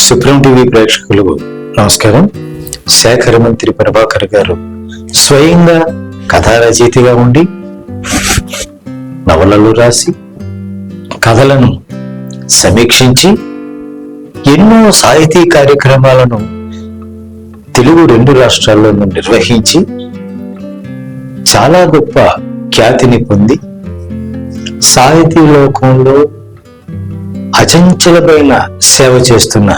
Supreme TV ప్రేక్షకులకు నమస్కారం. శేఖర మంత్రి ప్రభాకర్ గారు స్వయంగా కథా రచయితగా ఉండి నవలలు రాసి కథలను సమీక్షించి ఎన్నో సాహితీ కార్యక్రమాలను తెలుగు 2 రాష్ట్రాల్లోనూ నిర్వహించి చాలా గొప్ప ఖ్యాతిని పొంది సాహితీ లోకంలో అచంచలమైన సేవ చేస్తున్న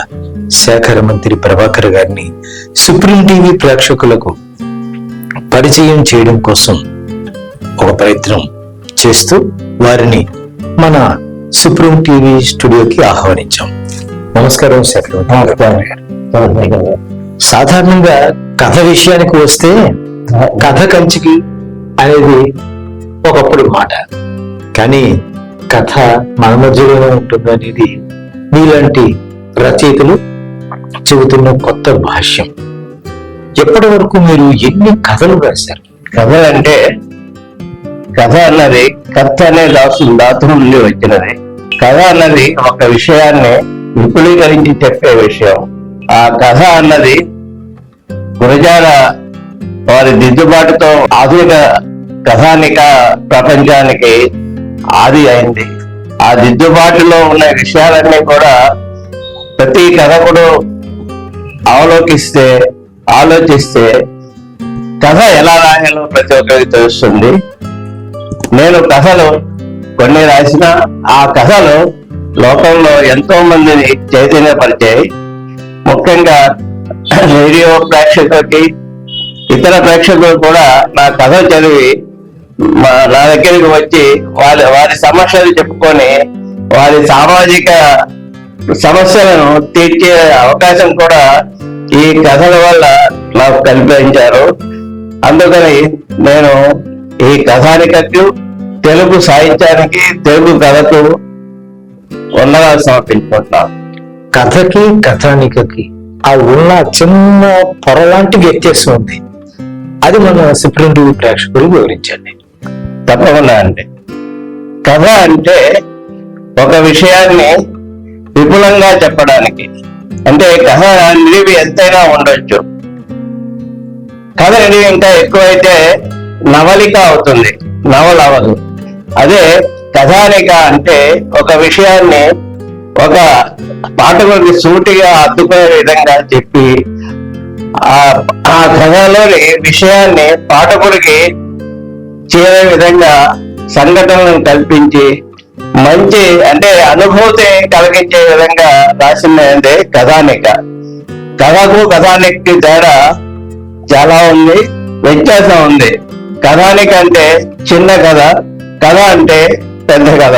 శేఖర మంత్రి ప్రభాకర్ గారిని సుప్రీం టీవీ ప్రేక్షకులకు పరిచయం చేయడం కోసం ఒక ప్రయత్నం చేస్తూ వారిని మన సుప్రీం టీవీ స్టూడియోకి ఆహ్వానించాం. నమస్కారం శేఖర్. సాధారణంగా కథ విషయానికి వస్తే కథ కంచికి అనేది ఒకప్పుడు మాట, కానీ కథ మన మధ్యలోనే ఉంటుంది అనేది మీలాంటి రచయితలు చెబుతున్న కొత్త భాష్యం. ఎప్పటి వరకు మీరు ఎన్ని కథలు రాశారు? కథ అంటే కథ అన్నది కథ అనే ధాతు నుండి వచ్చినది. కథ అన్నది ఒక విషయాన్ని విపులీకరించి చెప్పే విషయం. ఆ కథ అన్నది గురజాల వారి దిద్దుబాటుతో ఆధునిక కథానిక ప్రపంచానికి ఆది అయింది. ఆ దిద్దుబాటులో ఉన్న విషయాలన్నీ కూడా ప్రతి కథకుడు ఆలోచిస్తే కథ ఎలా రాయాలో ప్రతి ఒక్కరికి తెలుస్తుంది. నేను కథలు కొన్ని రాసిన ఆ కథలు లోకంలో ఎంతో మందిని చైతన్యపరిచాయి. ముఖ్యంగా రేడియో ప్రేక్షకులకి ఇతర ప్రేక్షకులు కూడా నా కథ చదివి నా దగ్గరికి వచ్చి వారి సమస్యలు చెప్పుకొని వారి సామాజిక సమస్యలను తీర్చే అవకాశం కూడా ఈ కథల వల్ల నాకు కల్పించారు. అందుకని నేను ఈ కథానికకు, తెలుగు సాహిత్యానికి, తెలుగు కథకు వందనాలు సమర్పించుకుంటున్నాను. కథకి కథానికకి ఆ ఉన్న చిన్న పొర లాంటి వ్యత్యాసం ఉంది, అది మన సుప్రీం టీవీ ప్రేక్షకులు వివరించండి. తప్పకుండా అండి. కథ అంటే ఒక విషయాన్ని విపులంగా చెప్పడానికి, అంటే కథ నిడివి ఎంతైనా ఉండొచ్చు. కథ నిడివి ఇంకా ఎక్కువైతే నవలిక అవుతుంది, నవల అవ్వదు. అదే కథానిక అంటే ఒక విషయాన్ని ఒక పాఠకుడికి సూటిగా అద్దుకునే విధంగా చెప్పి ఆ కథలోని విషయాన్ని పాఠకుడికి చేరే విధంగా సంఘటనలను కల్పించి మంచి అంటే అనుభూతి కలిగించే విధంగా రాసిందే కథానిక. కథకు కథానికకి తేడా చాలా ఉంది, వ్యత్యాసం ఉంది. కథానిక అంటే చిన్న కథ, కథ అంటే పెద్ద కథ.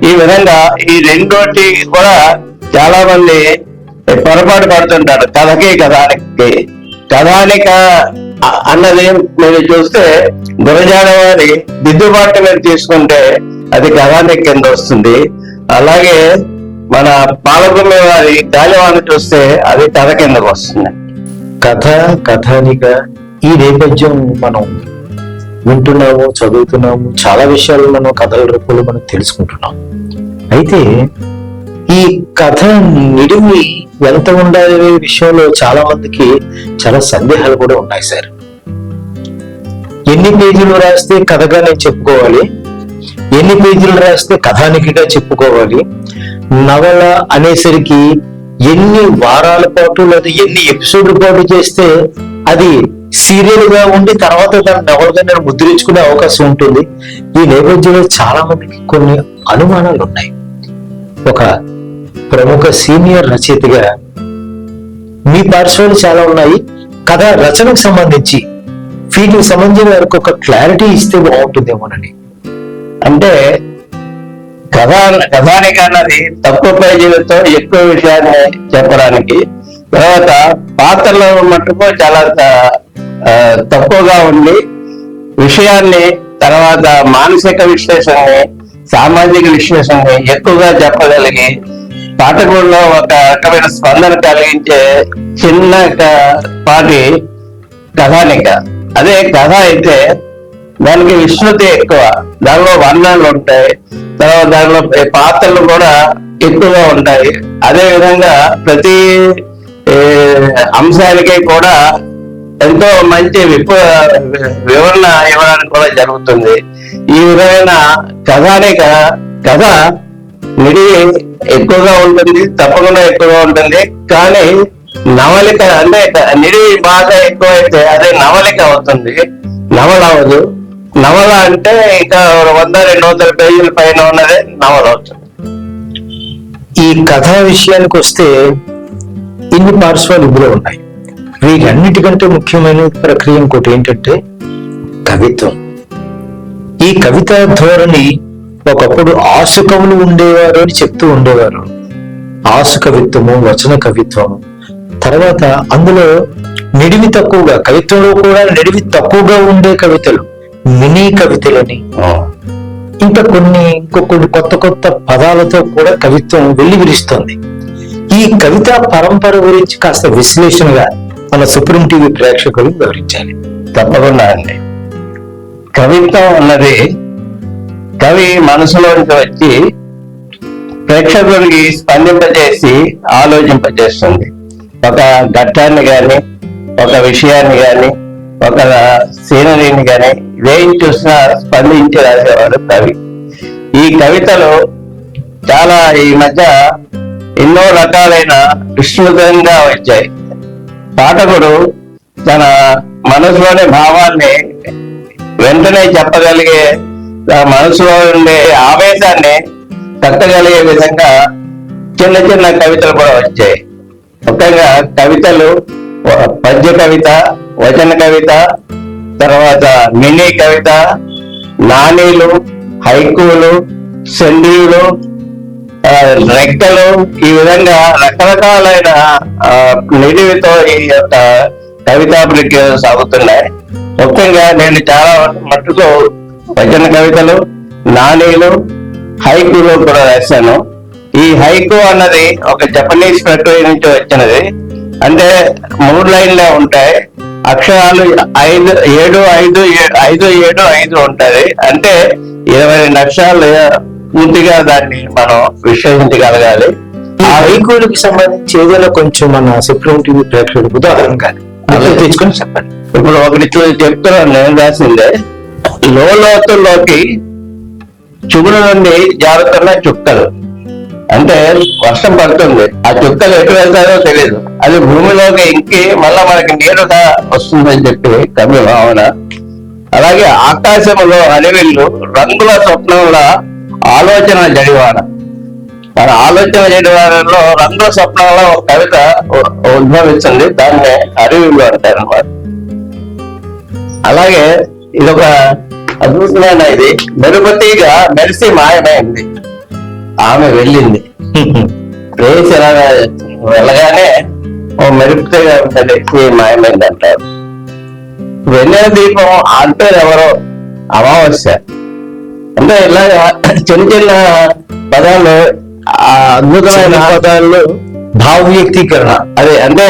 ఈ విధంగా ఈ రెండోటి కూడా చాలా మంది పొరపాటు పడుతుంటారు. కథకి కథానికకి. కథానిక అన్నది మీరు చూస్తే గురజాడ వారి దిద్దుబాటు మీరు తీసుకుంటే అది కథానిక కింద వస్తుంది. అలాగే మన పాలభూమి వారి గాలివాన చూస్తే అది కథ కిందకు వస్తుంది. కథ కథానిక ఈ నేపథ్యం మనం వింటున్నాము, చదువుతున్నాము, చాలా విషయాలు మనం కథల రూపంలో మనం తెలుసుకుంటున్నాం. అయితే ఈ కథ నిడివి ఎంత ఉండాలి విషయంలో చాలా మందికి చాలా సందేహాలు కూడా ఉన్నాయి సార్. ఎన్ని పేజీలు రాస్తే కథగా నేను చెప్పుకోవాలి, ఎన్ని పేజీలు రాస్తే కథానికగా చెప్పుకోవాలి, నవల అనేసరికి ఎన్ని వారాల పాటు లేదా ఎన్ని ఎపిసోడ్ల పాటు చేస్తే అది సీరియల్ గా ఉండి తర్వాత దాన్ని నవలగా నేను ముద్రించుకునే అవకాశం ఉంటుంది. ఈ నేపథ్యంలో చాలా మందికి కొన్ని అనుమానాలు ఉన్నాయి. ఒక ప్రముఖ సీనియర్ రచయితగా మీ పార్శ్వాలు చాలా ఉన్నాయి. కథ రచనకు సంబంధించి వీటికి సంబంధించిన వారికి ఒక క్లారిటీ ఇస్తే బాగుంటుందేమోనని. అంటే కథానిక అన్నది తక్కువ పేజీలతో ఎక్కువ విషయాన్ని చెప్పడానికి, తర్వాత పాత్రల మట్టుకు చాలా తక్కువగా ఉండి విషయాన్ని, తర్వాత మానసిక విశ్లేషణని, సామాజిక విశ్లేషణని ఎక్కువగా చెప్పగలిగి పాఠకుల్లో ఒక రకమైన స్పందన కలిగించే చిన్న పాటి కథానిక. అదే కథ అయితే దానికి విస్తృతి ఎక్కువ, దానిలో వర్ణనలు ఉంటాయి, తర్వాత దానిలో పాత్రలు కూడా ఎక్కువగా ఉంటాయి. అదే విధంగా ప్రతి అంశానికి కూడా ఎంతో మంచి వివరణ ఇవ్వడానికి కూడా జరుగుతుంది. ఈ విధమైన కథ నిడివి ఎక్కువగా ఉంటుంది, తప్పకుండా ఎక్కువగా ఉంటుంది. కానీ నవలిక అంటే నిడివి బాగా ఎక్కువైతే అదే నవలిక అవుతుంది, నవల అవ్వదు. నవల అంటే ఇంకా 100-200 పేజీల పైన ఉన్నదే నవల అవుతుంది. ఈ కథ విషయానికి వస్తే ఇన్ని పార్శ్వాలు ఇందులో ఉన్నాయి. వీటన్నిటికంటే ముఖ్యమైన ప్రక్రియ ఇంకోటి ఏంటంటే కవిత్వం. ఈ కవిత ధోరణి ఒకప్పుడు ఆసు కవులు ఉండేవారు అని చెప్తూ ఉండేవారు. ఆసు కవిత్వము, వచన కవిత్వము, తర్వాత అందులో నిడివి తక్కువగా, కవిత్వంలో కూడా నిడివి తక్కువగా ఉండే కవితలు మినీ కవితలని, ఇంకా ఇంకొన్ని కొత్త పదాలతో కూడా కవిత్వం వెళ్లి విరుస్తోంది. ఈ కవిత పరంపర గురించి కాస్త విశ్లేషణగా మన సుప్రీం టీవీ ప్రేక్షకులు వివరించాలి. తప్పకుండా అండి. కవిత్వం అన్నది కవి మనసులోంచి వచ్చి ప్రేక్షకుడికి స్పందింపజేసి ఆలోచింపజేస్తుంది. ఒక ఘట్టాన్ని గాని, ఒక విషయాన్ని గాని, ఒక సీనరీని గాని ఏం చూసినా స్పందించి రాసేవాడు కవి. ఈ కవితలు చాలా ఈ మధ్య ఎన్నో రకాలైన విస్తృతంగా వచ్చాయి. పాఠకుడు తన మనసులోని భావాన్ని వెంటనే చెప్పగలిగే, మనసులో ఉండే ఆవేశాన్ని తట్టగలిగే విధంగా చిన్న చిన్న కవితలు కూడా వచ్చాయి. ముఖ్యంగా కవితలు పద్య కవిత, వచన కవిత, తర్వాత మినీ కవిత, నానీలు, హైకూలు, సంధీయులు, రెక్కలు, ఈ విధంగా రకరకాలైన నిడివితో ఈ యొక్క కవితా ప్రక్రియలు సాగుతున్నాయి. ముఖ్యంగా నేను చాలా మట్టుకు వచన కవితలు, నానీలు, హైకూలు కూడా రాశాను. ఈ హైకు అన్నది ఒక జపనీస్ ప్రక్రియ నుంచి వచ్చినది. అంటే 3 లైన్లే ఉంటాయి, అక్షరాలు 5-7-5 ఉంటది. అంటే 22 అక్షరాలు పూర్తిగా దాన్ని మనం విశ్లేషించగలగాలి. ఆ హైకూలకు సంబంధించి ఏదైనా కొంచెం మన సుప్రీం టీవీ ప్రేక్షకులకు ఉదాహరణగా తెచ్చుకొని చెప్పండి. ఇప్పుడు ఒకటి చెప్తున్నాను, నేను రాసిందే. లోతుల్లోకి చుగుల నుండి జారుతున్న చుక్కలు. అంటే వర్షం పడుతుంది, ఆ చుక్కలు ఎటు వెళ్తారో తెలియదు, అది భూమిలోకి ఇంకి మళ్ళా మనకి నీరుగా వస్తుందని చెప్పి కవి భావన. అలాగే ఆకాశంలో అడవిళ్ళు రంగుల స్వప్నంల ఆలోచన జడివాన. మన ఆలోచన జడివానలో రంగుల స్వప్నంలో ఒక కవిత ఉద్భవిస్తుంది, దాన్నే అడవిళ్ళు అంటారు అన్నమాట. అలాగే ఇదొక అద్భుతమైన ఇది. మెరుపతిగా మెరిసి మాయమైంది, ఆమె వెళ్ళింది. ప్రేసి వెళ్ళగానే ఓ మెరుపుగా మెరిసి మాయమైంది అంటారు. వెన్నెల దీపం ఆర్పేరు ఎవరో అమావాస్య. అంటే ఇలా చిన్న చిన్న పదాలు, అద్భుతమైన పదాల్లో భావ వ్యక్తీకరణ. అదే అంటే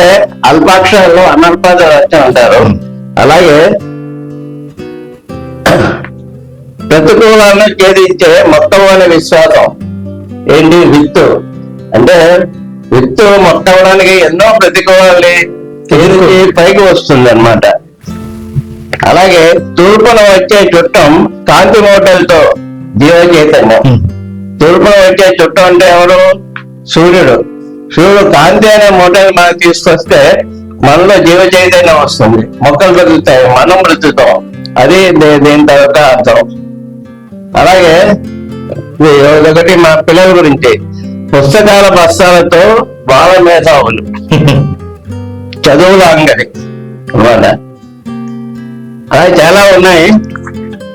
అల్పాక్షరాల్లో అనల్పాద రచన అంటారు. అలాగే ప్రతికూలాలను ఛేదించే మొత్తమైన విశ్వాసం ఏంటి? విత్తు. అంటే విత్తు మొట్టవడానికి ఎన్నో ప్రతికూలాలని ఛేదించి పైకి వస్తుంది అన్నమాట. అలాగే తూర్పున వచ్చే చుట్టం కాంతి మోటలతో జీవ చైతన్యం. తూర్పున వచ్చే చుట్టం అంటే ఎవరు? సూర్యుడు. సూర్యుడు కాంతి అనే మోటల్ మనకు తీసుకొస్తే మనలో జీవ చైతన్యం వస్తుంది, మొక్కలు బ్రతుకుతాయి, మనం బ్రతుకుతాం. అది దీని తర్వాత అర్థం. అలాగే ఒకటి మా పిల్లల గురించి, పుస్తకాల బస్తాలతో బాల మేధావులు, చదువుల అంగడి అన్నమాట. అలా చాలా ఉన్నాయి.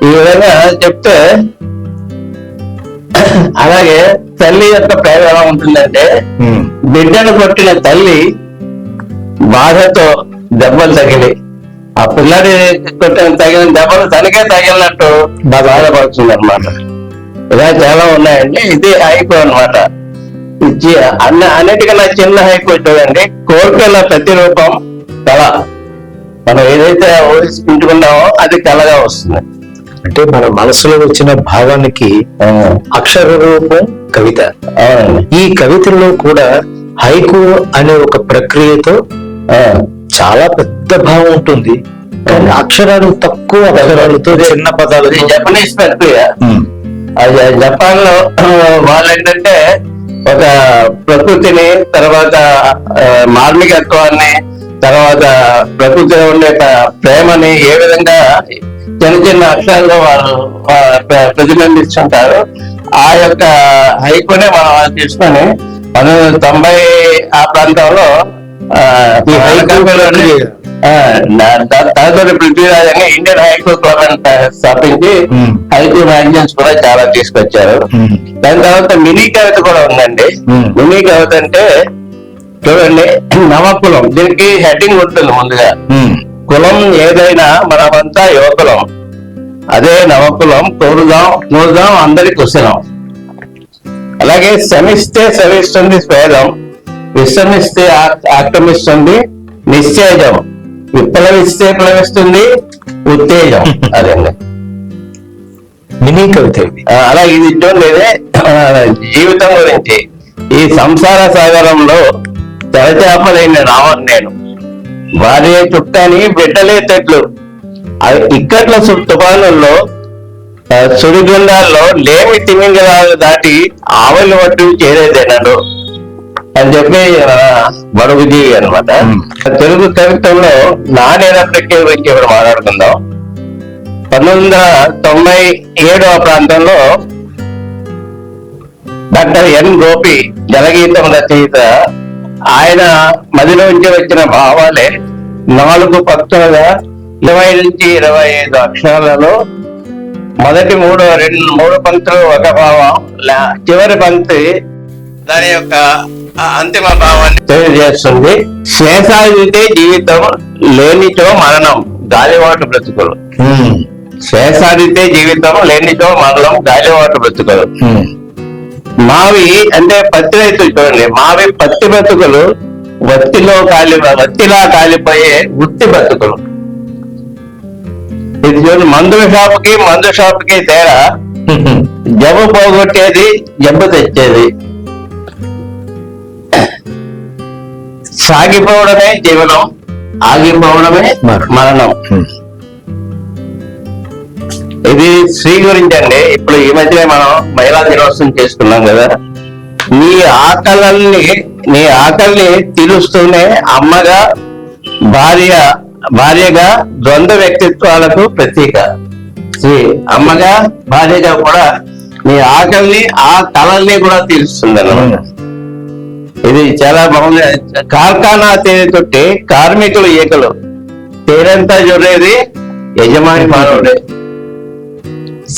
ఈ విధంగా చెప్తే అలాగే తల్లి యొక్క ప్రేమ ఎలా ఉంటుందంటే, బిడ్డను కొట్టిన తల్లి బాధతో దెబ్బలు తగిలి, ఆ పిల్లడి తగిలిన దెబ్బలు తనకే తగిలినట్టు బాధపడుతుంది అనమాట. ఇలా చాలా ఉన్నాయండి. ఇది హైకు అనమాట. అన్నిటికన్నా చిన్న హైకు చూడండి. కోరికల ప్రతిరూపం కళ. మనం ఏదైతే ఊహించుకుంటున్నామో అది కళగా వస్తుంది. అంటే మన మనసులో వచ్చిన భావానికి అక్షర రూపం కవిత. ఈ కవితల్లో కూడా హైకు అనే ఒక ప్రక్రియతో చాలా పెద్ద భావం ఉంటుంది, కానీ అక్షరాలు తక్కువ అక్షరాలతో చిన్న పదాలు. జపనీస్ ప్రక్రియ. జపాన్ లో వాళ్ళు ఏంటంటే ఒక ప్రకృతిని, తర్వాత మార్మికత్వాన్ని, తర్వాత ప్రకృతిలో ఉండే ప్రేమని ఏ విధంగా చిన్న చిన్న అక్షరాల్లో వాళ్ళు ప్రతిబింబిస్తుంటారు. ఆ యొక్క హైకునే మనం తీసుకొని 1990 ఆ ప్రాంతంలో తదుపరి పృథ్వీరాజ్ అని ఇండియన్ హైకు క్లబ్ స్థాపించి హైకు మ్యాగజైన్స్ కూడా చాలా తీసుకొచ్చారు. దాని తర్వాత మినీ కవిత కూడా ఉందండి. మినీ కవిత అంటే చూడండి, నవకులం, దీనికి హెడ్డింగ్ ఉంటుంది ముందుగా. కులం ఏదైనా మనమంతా యువకులం, అదే నవకులం, కోరుదాం అందరి కుశలం. అలాగే శమిస్తే శమిస్తుంది స్వేదం, విశ్రమిస్తే ఆక్రమిస్తుంది నిశ్చేజం, విప్లవిస్తే ప్లవిస్తుంది ఉత్తేజం. అదండి మినీ కవిత. అలా ఇది చూడలేదే జీవితం గురించి. ఈ సంసార సాగరంలో తెరచాపలేని రావణ్ నేను, భార్య చుట్టాని బిడ్డలే తెట్లు, ఇక్కట్ల తుఫానుల్లో సుడిగుండాల్లో లేమి తిమింగలాలు దాటి ఆవలి వడ్డు చేరేదేనడు అని చెప్పి బడుగు జీవి అనమాట. తెలుగు కవిత్వంలో నాణ్యత ప్రక్రియ గురించి ఇప్పుడు మాట్లాడుకుందాం. 1997 ఆ ప్రాంతంలో డాక్టర్ ఎన్ గోపి జలగీతం రచయిత. ఆయన మదిలోంచి వచ్చిన భావాలే 4 పంక్తులుగా 20 నుంచి 25 అక్షరాలలో మొదటి 3 పంక్తులు ఒక భావం, చివరి పంక్తి దాని యొక్క అంతిమ భావాన్ని తెలియజేస్తుంది. శేషాదితే జీవితం, లేనిచో మరణం, గాలివాటు బ్రతుకులు. శేషాదితే జీవితం, లేనిచో మరణం, గాలివాటు బ్రతుకులు. మావి అంటే పత్తి రైతులు చూడండి, మావి పత్తి బ్రతుకులు, వత్తిలా కాలిపోయే వృత్తి బ్రతుకులు. ఇది చూడండి, మందు షాపుకి తేడా, జబ్బు పోగొట్టేది, జబ్బు తెచ్చేది. సాగిపోవడమే జీవనం, ఆగిపోవడమే మరణం. ఇది స్త్రీ గురించి అండి. ఇప్పుడు ఈ మధ్య మనం మహిళా దినోత్సవం చేసుకున్నాం కదా. నీ ఆకలిని తీరుస్తూనే అమ్మగా, భార్యగా ద్వంద్వ వ్యక్తిత్వాలకు ప్రతీక స్త్రీ. అమ్మగా, భార్యగా కూడా నీ ఆకలిని, ఆ కళల్ని కూడా తీరుస్తుంది అన్నమాట. ఇది చాలా బాగుంది. కార్ఖానా తేనె తొట్టి కార్మికులు ఏకలు, తేనంతా జొర్రేది యజమాని మానవుడే.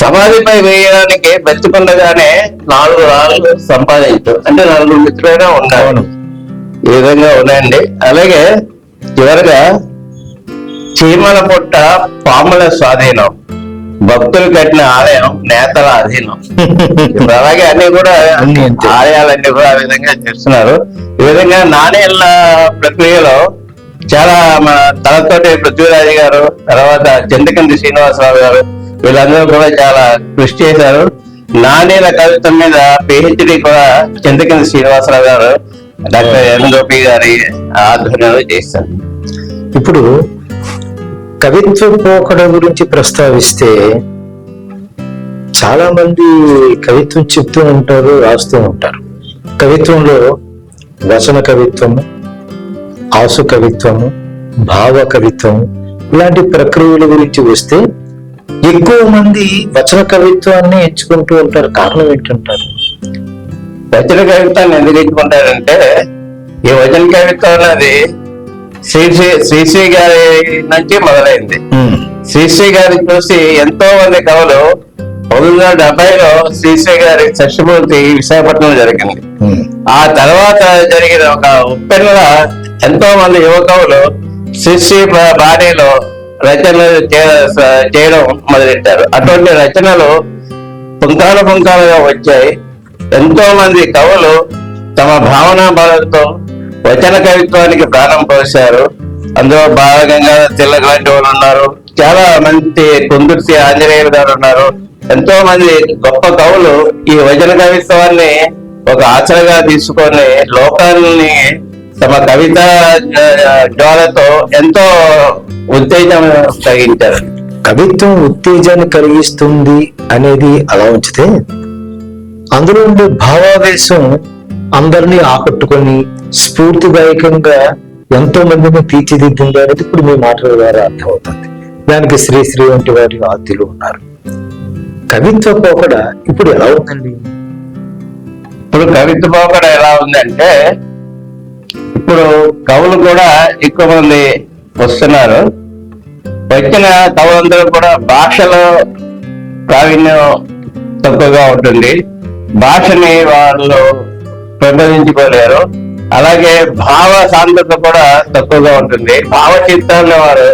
సమాధిపై వేయడానికి బతికుండగానే 4 రాళ్ళు సంపాదించు అంటే 4 మిత్రులైనా ఉండాలి. ఈ విధంగా ఉన్నాయండి. అలాగే చివరిగా చీమల పుట్ట పాముల స్వాధీనం, భక్తులు కట్టిన ఆలయం నేతల అధీనం. అలాగే అన్ని కూడా ఆలయాలన్నీ కూడా ఆ విధంగా చేస్తున్నారు. ఈ విధంగా నాణేళ్ల ప్రక్రియలో చాలా మన తలతోటి పృథ్వీరాజ్ గారు, తర్వాత చింతకింది శ్రీనివాసరావు గారు, వీళ్ళందరూ కూడా చాలా కృషి చేశారు. నాణేల కవిత్వం మీద PhD కూడా చింతకింది శ్రీనివాసరావు గారు, డాక్టర్ ఎన్ గోపి గారి ఆధ్వర్యంలో చేశారు. ఇప్పుడు కవిత్వ పోకడ గురించి ప్రస్తావిస్తే చాలా మంది కవిత్వం చెప్తూ ఉంటారు, రాస్తూ ఉంటారు. కవిత్వంలో వచన కవిత్వము, ఆసు కవిత్వము, భావ కవిత్వము ఇలాంటి ప్రక్రియల గురించి వస్తే ఎక్కువ మంది వచన కవిత్వాన్ని ఎంచుకుంటూ ఉంటారు. కారణం ఏంటంటారు? వచన కవిత్వాన్ని ఎందుకు ఎంచుకుంటారంటే, ఈ వచన కవిత్వం అనేది శ్రీశ్రీ గారి నుంచి మొదలైంది. శ్రీశ్రీ గారిని చూసి ఎంతో మంది కవులు 1970లో శ్రీశ్రీ గారి షష్ఠపూర్తి విశాఖపట్నంలో జరిగింది. ఆ తర్వాత జరిగిన ఒక ఉప్పెన్నల ఎంతో మంది యువ కవులు శ్రీశ్రీ బాణీలో రచనలు చేయడం మొదలెట్టారు. అటువంటి రచనలు పుంకాలుగా వచ్చాయి. ఎంతో మంది కవులు తమ భావనా బలంతో వచన కవిత్వానికి ప్రాణం పోశారు. అందులో బాలగంగాధర తిలక్ లాంటి వాళ్ళు ఉన్నారు, చాలా మంచి కుందుర్తి ఆంజనేయులు గారు ఉన్నారు. ఎంతో మంది గొప్ప కవులు ఈ వచన కవిత్వాన్ని ఒక ఆచరణగా తీసుకొని లోకాన్ని తమ కవిత జ్వాలతో ఎంతో ఉత్తేజం కలిగించారు. కవిత్వం ఉత్తేజాన్ని కలిగిస్తుంది అనేది అలా ఉంచితే, అందులో ఉండే భావావేశం అందరినీ ఆకట్టుకొని స్ఫూర్తిదాయకంగా ఎంతో మందిని తీర్చిదిద్దింది అనేది ఇప్పుడు మీ మాటల ద్వారా అర్థమవుతుంది. దానికి శ్రీశ్రీ వంటి వారి ఆద్యులు ఉన్నారు. కవిత్వ పోకడ ఇప్పుడు ఎలా ఉందండి? ఇప్పుడు కవిత్వ పోకడ ఎలా ఉందంటే, ఇప్పుడు కవులు కూడా ఎక్కువ మంది వస్తున్నారు. వచ్చిన కవులందరూ కూడా భాషలో ప్రావీణ్యం తక్కువగా ఉంటుంది. భాషని వాళ్ళు పెంపొందించుకోలేరు. అలాగే భావ సాంద్రత కూడా తక్కువగా ఉంటుంది. భావ చిత్రాన్ని వారు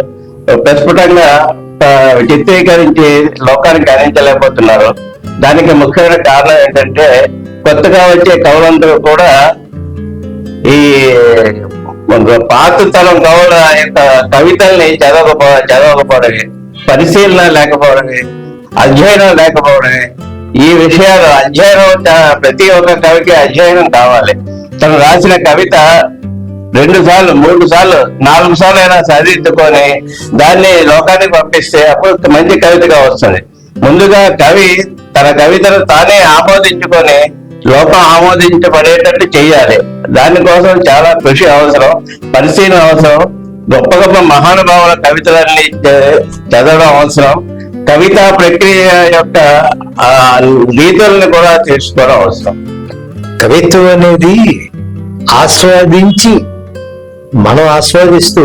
ప్రస్ఫుటంగా చిత్రీకరించి లోకానికి అందించలేకపోతున్నారు. దానికి ముఖ్యమైన కారణం ఏంటంటే, కొత్తగా వచ్చే కవులందరూ కూడా ఈ పాత తరం కవుల యొక్క కవితల్ని చదవకపోవడమే, పరిశీలన లేకపోవడమే, అధ్యయనం లేకపోవడమే. ఈ విషయాలు అధ్యయనం, ప్రతి ఒక్క కవికి అధ్యయనం కావాలి. తను రాసిన కవిత 2 సార్లు 3 సార్లు 4 సార్లు అయినా చదివించుకొని దాన్ని లోకానికి పంపిస్తే అప్పుడు మంచి కవితగా వస్తుంది. ముందుగా కవి తన కవితను తానే ఆమోదించుకొని లోకం ఆమోదించబడేటట్టు చెయ్యాలి. దానికోసం చాలా కృషి అవసరం, పరిశీలన అవసరం. గొప్ప గొప్ప మహానుభావుల కవితలన్నీ చదవడం అవసరం. కవితా ప్రక్రియ యొక్క రీతులను కూడా తెలుసుకోవడం అవసరం. కవిత్వం అనేది ఆస్వాదించి, మనం ఆస్వాదిస్తూ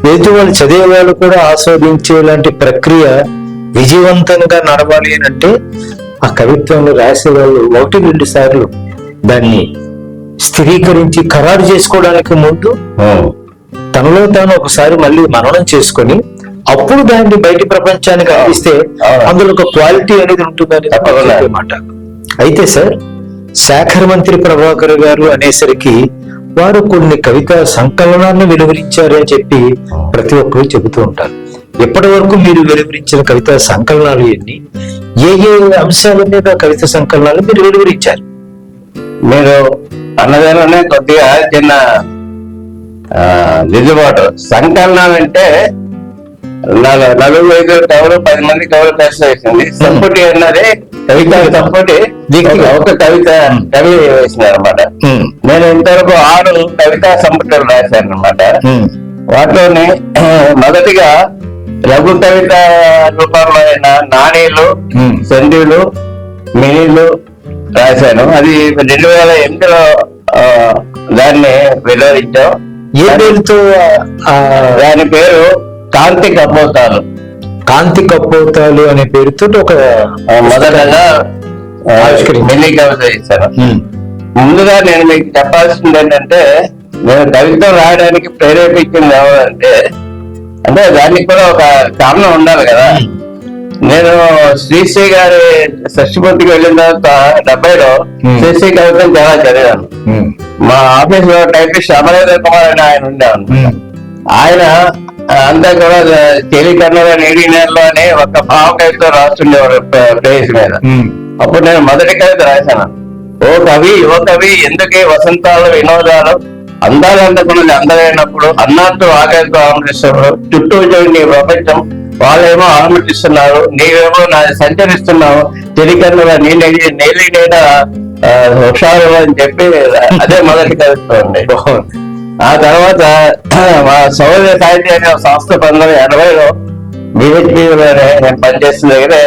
ఎదుటి వాళ్ళు చదివే వాళ్ళు కూడా ఆస్వాదించేలాంటి ప్రక్రియ విజయవంతంగా నడవాలి అని అంటే, ఆ కవిత్వంలో రాసే వాళ్ళు 1-2 సార్లు దాన్ని స్థిరీకరించి ఖరారు చేసుకోవడానికి ముందు తనలో తాను ఒకసారి మళ్ళీ మననం చేసుకొని అప్పుడు దాన్ని బయటి ప్రపంచానికి అందిస్తే అందులో ఒక క్వాలిటీ అనేది ఉంటుందని మాట. అయితే సార్, శాఖర మంత్రి ప్రభాకర్ గారు అనేసరికి వారు కొన్ని కవితా సంకలనాన్ని వెలువరించారు అని చెప్పి ప్రతి ఒక్కరు చెబుతూ ఉంటారు. ఇప్పటి వరకు మీరు వెలువరించిన కవితా సంకలనాలు ఎన్ని? ఏ అంశాల మీద కవితా సంకలనాలు మీరు వెలువరించారు? మీరు అన్నదానే కొద్దిగా చిన్న దిద్దుబాటు. సంకలనాలు అంటే 4-5 కవులు 10 మంది కవులు ప్రశ్న వేసింది. సంపుటి అన్నది కవిత సంపుటి ఒక కవిత కవి వేసినారు అనమాట. నేను ఇంతవరకు 6 కవితా సంపుటలు రాశాను అనమాట. వాటిలోని మొదటిగా లఘు కవిత రూపంలో అయిన నాణీలు, సంధ్యులు, మినీలు రాశాను. అది 2008లో దాన్ని వెలువరించాం. ఏ పేరుతో? దాని పేరు కాంతి కపోతాలు. కాంతి కపోతాలు అనే పేరుతో ఒక మొదటగా మినీ కవిత ఇచ్చాను. ముందుగా నేను మీకు చెప్పాల్సింది ఏంటంటే, నేను కవిత్వం రాయడానికి ప్రేరేపించింది ఎవరంటే, అంటే దానికి కూడా ఒక కారణం ఉండాలి కదా. నేను శ్రీశ్రీ గారి షష్ఠిపూర్తికి వెళ్ళిన తర్వాత 70లో శ్రీశ్రీ కవిత్వం చాలా చదివాను. మా ఆఫీస్ లో టైపిస్ట్ అమరేంద్ర కుమార్ అని ఆయన ఉండేవాడు. ఆయన అంతా కూడా తెలికన్నర నీడి నేలలో అని ఒక భావ కవిత్వం రాస్తుండేవారు ప్లేస్ మీద. అప్పుడు నేను మొదటి కవిత రాశాను. ఓ కవి ఎందుకే వసంతాలు వినోదాలు అందాలు అందకున్నది అందరైనప్పుడు అన్నట్టు ఆకలితో ఆమరిస్తున్నారు. చుట్టూ నీ ప్రపంచం వాళ్ళేమో ఆమరిస్తున్నారు, నీవేమో సంచరిస్తున్నావు తెలికన్నర నీళ్ళ హుషారు అని చెప్పి అదే మొదటి కవిత్వం అండి. ఆ తర్వాత మా సౌర్య సాహిత్య అనే సంస్థ 1980లో BHP నేను పనిచేస్తున్న దగ్గరే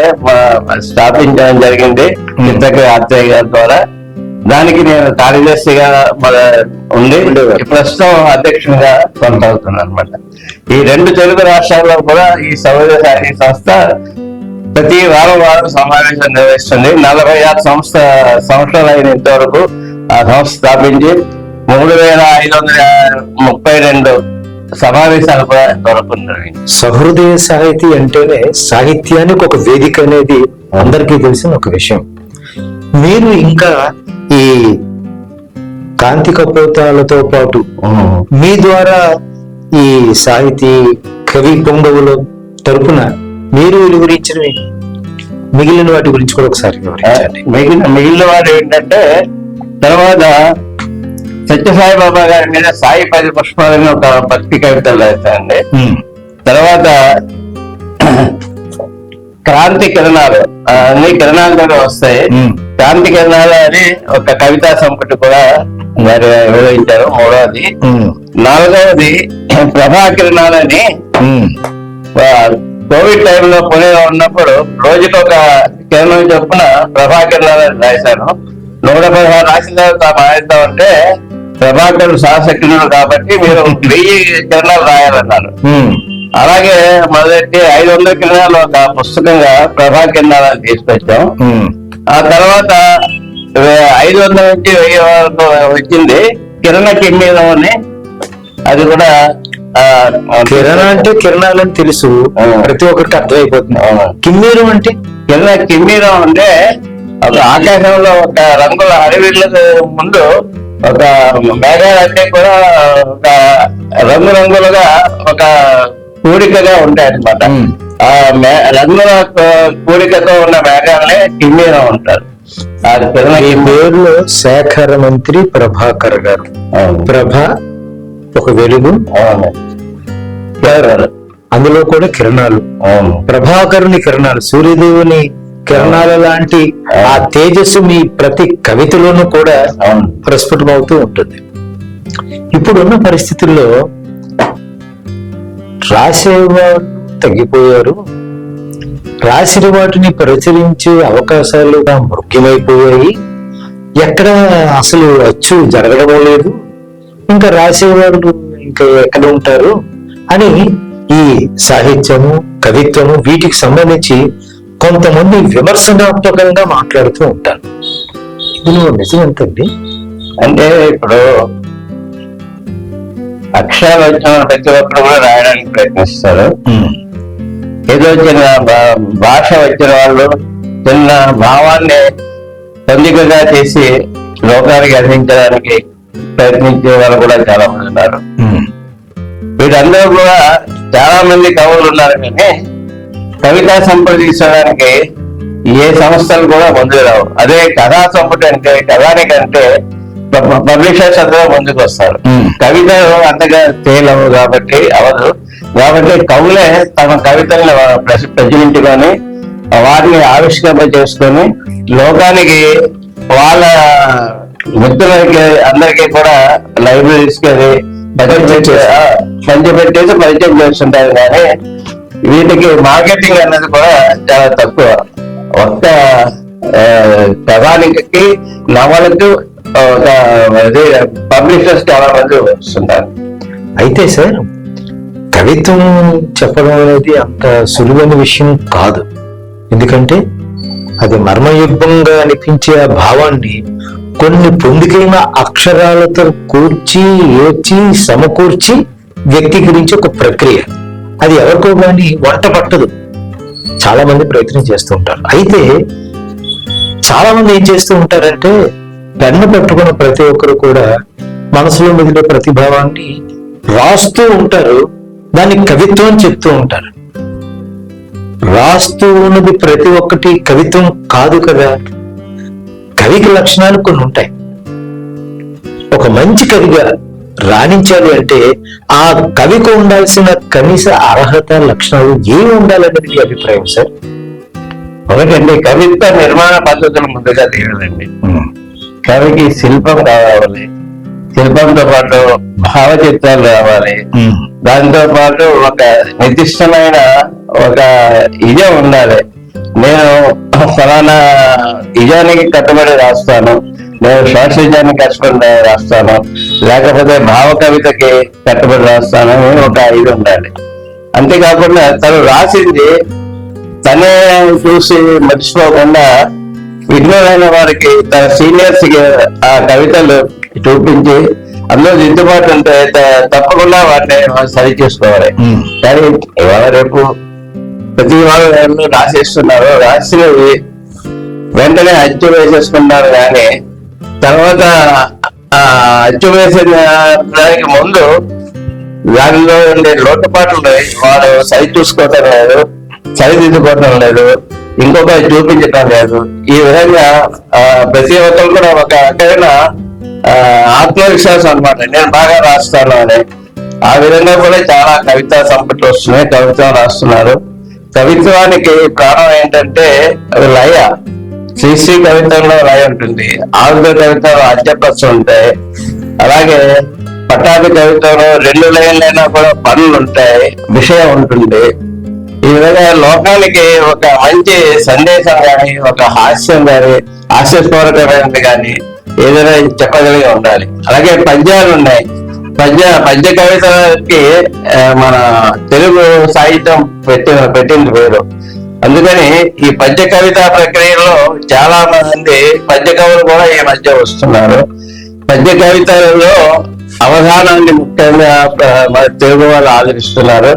స్థాపించడం జరిగింది చిత్రకవి ఆత్రేయ గారి ద్వారా. దానికి నేను కార్యదర్శిగా ఉండి ప్రస్తుతం అధ్యక్షునిగా కొనసాగుతున్నాను అనమాట. ఈ 2 తెలుగు రాష్ట్రాల్లో కూడా ఈ సౌర్య సాహిత్య సంస్థ ప్రతి వారం సమావేశం నిర్వహిస్తుంది. 46 సంవత్సరాలు అయిన ఇంతవరకు ఆ సంస్థ స్థాపించి 3532 సమావేశాలు కూడా దొరుకుతున్నాయి. సహృదయ సాహితీ అంటేనే సాహిత్యానికి ఒక వేదిక అనేది అందరికీ తెలిసిన ఒక విషయం. మీరు ఇంకా ఈ కాంతి కపోతాలతో పాటు మీ ద్వారా ఈ సాహితీ కవి పొంగవులు తరపున మీరు వివరించిన మిగిలిన వాటి గురించి కూడా ఒకసారి వివరించండి. మిగిలిన వారు ఏంటంటే, తర్వాత సత్యసాయి బాబా గారి మీద సాయి 10 పుష్పాలని ఒక భక్తి కవితలు రాశారండి. తర్వాత క్రాంతి కిరణాలు, అన్ని కిరణాలు వస్తాయి. క్రాంతి కిరణాలు అని ఒక కవితా సంపుటి కూడా మరి వివరించారు. మూడవది. నాలుగవది ప్రభా కిరణాలని కోవిడ్ టైంలో పుణెలో ఉన్నప్పుడు రోజుకి ఒక కిరణం చొప్పున ప్రభాకరణాలని రాశాను. 116 రాసిన తర్వాత రాయిద్దామంటే ప్రభాకరుడు శాసకుడు కాబట్టి మీరు 1000 కిరణాలు రాయాలన్నారు. అలాగే మొదటి 500 కిరణాలు ఒక పుస్తకంగా ప్రభా కిరణాలను తీసుకొచ్చాం. ఆ తర్వాత 500 నుంచి 1000 వరకు వచ్చింది కిరణ కిమ్మీరం అని. అది కూడా కిరణ అంటే కిరణాలని తెలుసు, ప్రతి ఒక్కరికి అర్థమైపోతుంది. కిమ్మీరం అంటే కిమ్మీరం అంటే ఒక ఆకాశంలో ఒక రంగుల హరివిళ్ళకు ముందు ఒక మేఘాలన్నీ కూడా ఒక రంగురంగులుగా ఒక కూడికగా ఉంటాయి అన్నమాట. ఆ రంగుల కూడికతో ఉన్న మేఘాలనే కిమ్మీరం ఉంటారు. ఈ పేరులో శేఖర మంత్రి ప్రభాకర్ గారు. ప్రభ ఒక వెలుగు, అందులో కూడా కిరణాలు, ప్రభాకరుని కిరణాలు, సూర్యదేవుని కిరణాల లాంటి ఆ తేజస్సు మీ ప్రతి కవితలోనూ కూడా ప్రస్ఫుటమవుతూ ఉంటుంది. ఇప్పుడున్న పరిస్థితుల్లో రాసేవారు తగ్గిపోయారు, రాసిన వాటిని ప్రచురించే అవకాశాలు ముఖ్యమైపోయాయి, ఎక్కడ అసలు అచ్చు జరగడం లేదు, ఇంకా రాసేవారు ఇంకా ఎక్కడ ఉంటారు అని ఈ సాహిత్యము, కవిత్వము వీటికి సంబంధించి కొంతమంది విమర్శనాత్మకంగా మాట్లాడుతూ ఉంటారు. ఇది నిజం ఎంతండి? అంటే ఇప్పుడు అక్షరాలు వచ్చిన ప్రతి ఒక్కరు కూడా రాయడానికి ప్రయత్నిస్తారు. ఏదో చిన్న భాష వచ్చిన వాళ్ళు చిన్న భావాన్ని పొందికగా చేసి లోకానికి అందించడానికి ప్రయత్నించే వాళ్ళు కూడా చాలా మంది ఉన్నారు. వీళ్ళందరూ కూడా చాలా మంది కవులు ఉన్నారు, కానీ కవితా సంప్రదించడానికి ఏ సంస్థలు కూడా ముందుకు రావు. అదే కథా సంపుటి అంటే, కథానికంటే పబ్లిషర్స్ అందరూ ముందుకు వస్తారు. కవితలు అంతగా తేలవు కాబట్టి అవదు. కాబట్టి కవులే తమ కవితల్ని ప్రచురించుకొని వాటిని ఆవిష్కరణ చేసుకొని లోకానికి వాళ్ళ మిత్రులకి అందరికీ కూడా లైబ్రరీస్ కి అది పంచిపెట్టేసి పరిచయం చేస్తుంటారు. కానీ వీటికి మార్కెటింగ్ అనేది కూడా చాలా తక్కువ. ఒక్క కథానికి నవలకు ఒక పబ్లిషర్స్ చాలా మంది వస్తుంటారు. అయితే సార్, కవిత్వం చెప్పడం అనేది అంత సులువైన విషయం కాదు. ఎందుకంటే అది మర్మయుగ్మంగా అనిపించే ఆ భావాన్ని కొన్ని పొందికైన అక్షరాలతో కూర్చి, ఏర్చి, సమకూర్చి వ్యక్తీకరించే ఒక ప్రక్రియ. అది ఎవరికో కానీ వంట పట్టదు. చాలా మంది ప్రయత్నం చేస్తూ ఉంటారు. అయితే చాలా మంది ఏం చేస్తూ ఉంటారంటే, పెన్ను పట్టుకున్న ప్రతి ఒక్కరు కూడా మనసులో మిగిలే ప్రతిభావాన్ని రాస్తూ ఉంటారు, దాన్ని కవిత్వం అని చెప్తూ ఉంటారు. రాస్తూ ఉన్నది ప్రతి ఒక్కటి కవిత్వం కాదు కదా. కవికి లక్షణాలు కొన్ని ఉంటాయి. ఒక మంచి కవిగా రాణించాలి అంటే ఆ కవికి ఉండాల్సిన కనీస అర్హత లక్షణాలు ఏమి ఉండాలనేది మీ అభిప్రాయం సార్? ఒకటండి, కవిత్వ నిర్మాణ పద్ధతులు ముందుగా తీయాలండి. కవికి శిల్పం కావాలి, శిల్పంతో పాటు భావచిత్రాలు రావాలి, దాంతో పాటు ఒక నిర్దిష్టమైన ఒక ఇజం ఉండాలి. నేను ఫలానా ఇజానికి కట్టుబడి రాస్తాను, నేను శాస్త్రీయానికి కట్టుబడి రాస్తాను, లేకపోతే భావ కవితకి కట్టుబడి రాస్తాను అని ఒక ఇది ఉండాలి. అంతేకాకుండా తను రాసింది తనే చూసి మర్చిపోకుండా విఘ్నులైన వారికి, తన సీనియర్స్ కి ఆ కవితలు చూపించి అందులో దిద్దుబాటు ఉంటే తప్పకుండా వాటిని సరి చేసుకోవాలి. కానీ ఇవాళ రేపు ప్రతి వాళ్ళు రాసేస్తున్నారు, రాసినవి వెంటనే అచ్చు వేసేసుకున్నారు. కానీ తర్వాత అచ్చు వేసిన దానికి ముందు దానిలో ఉండే లోటుపాట్లు వాడు సరి చూసుకోవటం లేదు, సరిదిద్దుకోవటం లేదు, ఇంకొకరు చూపించటం లేదు. ఈ విధంగా ప్రతి ఒక్కరు కూడా ఒక రకమైన ఆత్మవిశ్వాసం అన్నమాట, నేను బాగా రాస్తాను అని. ఆ విధంగా కూడా చాలా కవితా సంపత్తులు వస్తున్నాయి, కవిత్వం రాస్తున్నారు. కవిత్వానికి ప్రాణం ఏంటంటే లయ. శ్రీ కవిత్వంలో లయ ఉంటుంది, ఆంధ్ర కవిత్వంలో అత్యప్రసం ఉంటాయి, అలాగే పట్టాభి కవిత్వంలో 2 లైన్లైనా కూడా పనులు ఉంటాయి, విషయం ఉంటుంది. ఈ విధంగా లోకానికి ఒక మంచి సందేశం కానీ, ఒక హాస్యం కానీ, హాస్యస్ఫూరకమైనది కానీ ఏదైనా చెప్పగలిగి ఉండాలి. అలాగే పద్యాలు ఉన్నాయి. పద్య కవితకి మన తెలుగు సాహిత్యం పెట్టింది పేరు. అందుకని ఈ పద్య కవిత ప్రక్రియలో చాలా మంది పద్య కవులు కూడా ఈ మధ్య వస్తున్నారు. పద్య కవితలలో అవధానాన్ని ముఖ్యంగా మన తెలుగు వాళ్ళు ఆదరిస్తున్నారు.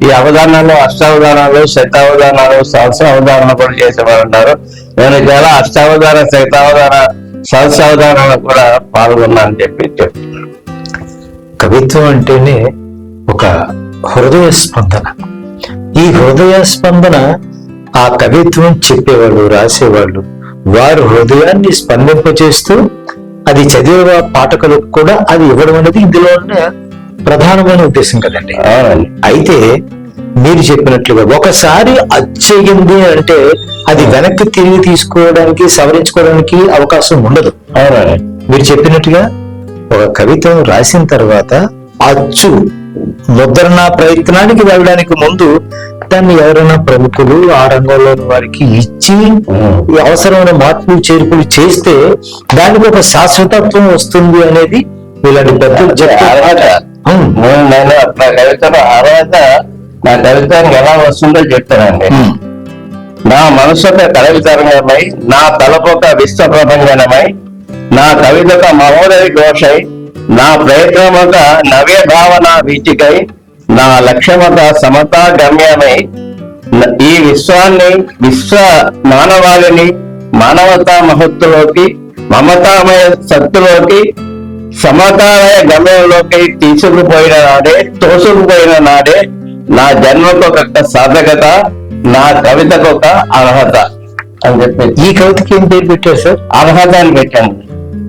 ఈ అవధానాలు అష్టావధానాలు, శతావధానాలు, సహస్రావధానాలు కూడా చేసేవారు ఉన్నారు. నేను చాలా అష్టావధాన, శతావధాన, సహస్రావధానాలు కూడా పాల్గొన్నానని చెప్పి కవిత్వం అంటేనే ఒక హృదయ స్పందన. ఈ హృదయ స్పందన ఆ కవిత్వం చెప్పేవాళ్ళు, రాసేవాళ్ళు, వారు హృదయాన్ని స్పందింపచేస్తూ అది చదివే పాఠకులకు కూడా అది ఇవ్వడం అనేది ఇందులో ఉన్న ప్రధానమైన ఉద్దేశం కదండి. అయితే మీరు చెప్పినట్లుగా ఒకసారి అచ్చయింది అంటే అది వెనక్కి తిరిగి తీసుకోవడానికి, సవరించుకోవడానికి అవకాశం ఉండదు. మీరు చెప్పినట్టుగా ఒక కవిత్వం రాసిన తర్వాత అచ్చు ముద్రణ ప్రయత్నానికి వెళ్ళడానికి ముందు దాన్ని ఎవరైనా ప్రముఖులు ఆ రంగంలోని వారికి ఇచ్చి అవసరమైన మార్పులు చేర్పులు చేస్తే దానికి ఒక శాశ్వతత్వం వస్తుంది అనేది ఇలాంటి పెద్దలు నేను అట్లా కవితలో అర్హత నా కవిత్వానికి ఎలా వస్తుందో చెప్తానండి. నా మనసుక కలవితరంగమై, నా తలపొక విశ్వ ప్రపంచనమై, నా కవితక మహోదయ ఘోషై, నా ప్రయత్నమొక నవ్య భావన వీచికై, నా లక్ష్యమొక సమతా గమ్యమై, ఈ విశ్వాన్ని, విశ్వ మానవాళిని మానవతా మహత్తులోకి, మమతామయ సత్తులోకి, సమతాలయ గమ్యంలోకి తోసుకుపోయిన నాడే నా జన్మకొక సాధకత, నా కవితకొక అర్హత అని చెప్పి. ఈ కవితకి ఏం పేరు పెట్టారు సార్? అర్హత అని పెట్టాను.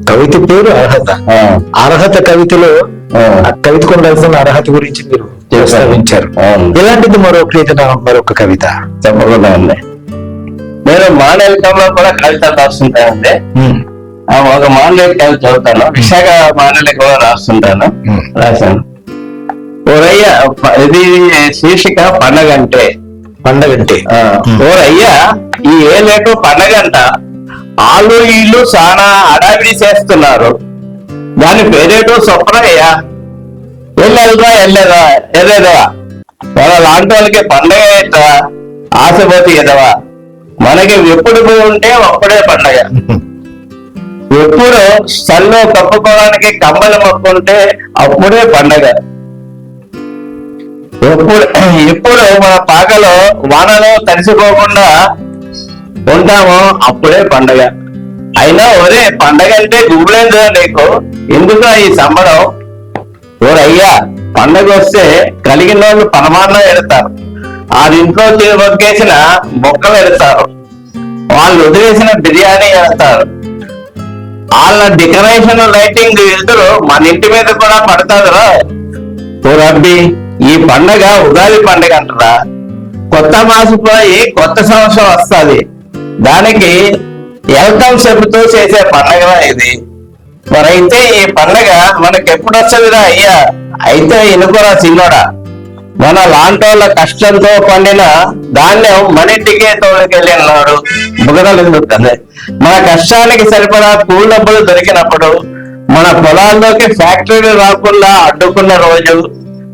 కవిత పేరు అర్హత. అర్హత కవితలో కవితకు ఉండాల్సిన అర్హత గురించి మీరు ప్రస్తావించారు. ఇలాంటిది మరొక కవిత తప్పకుండా ఉంది. నేను మాండలికంలో కూడా కవితలు రాస్తుంటానండి. ఒక మాండలిక కవిత చదువుతాను, విశాఖ మాండలికంలో రాస్తుంటాను. రాశాను. ఓరయ్య, ఇది శీర్షిక పండగంటే. ఓరయ్యా, ఈ ఏలేటు పండగంట ఆళ్ళు ఇల్లు చాలా అడావిడి చేస్తున్నారు, దాని పేరేటో సొప్పరయ్యా. వెళ్ళేదా వాళ్ళ లాంటి వాళ్ళకి పండగ ఎట్లా ఆశపోతి ఎదవా. మనకి ఎప్పుడు ఉంటే అప్పుడే పండగ. ఎప్పుడు చల్లో కప్పుకోవడానికి కమ్మలు మొక్కుంటే అప్పుడే పండగ. ఎప్పుడు మన పాకలో వానలో తడిసిపోకుండా ఉంటామో అప్పుడే పండగ. అయినా ఒరే పండగ అంటే గుబులేదో నీకు, ఎందుకు ఈ సంబరం? ఓరయ్యా, పండగ వస్తే కలిగిన వాళ్ళు పరమాన్నం ఎడతారు, ఇంట్లో మొక్కేసిన మొక్కలు ఎడతారు, వాళ్ళు వదిలేసిన బిర్యానీ వేస్తారు, వాళ్ళ డెకరేషన్ లైటింగ్ వెళ్తారు మన ఇంటి మీద కూడా పడతాదురా. ఓ రబ్బి, ఈ పండగ ఉగాది పండగ అంటారా? కొత్త మాసిపోయి కొత్త సంవత్సరం వస్తుంది, దానికి వెల్కమ్ చెబుతూ చేసే పండగ ఇది. మరైతే ఈ పండగ మనకి ఎప్పుడు వస్తుందిరా అయ్యా? అయితే ఇనుకోరా చిన్నోడా, మన లాంటోళ్ళ కష్టంతో పండిన ధాన్యం మన ఇంటికే తోడుకెళ్ళినాడు బుగడలు దొరుకుతుంది. మన కష్టానికి సరిపడా కూల్ డబ్బులు దొరికినప్పుడు, మన పొలాల్లోకి ఫ్యాక్టరీలు రాకుండా అడ్డుకున్న రోజు,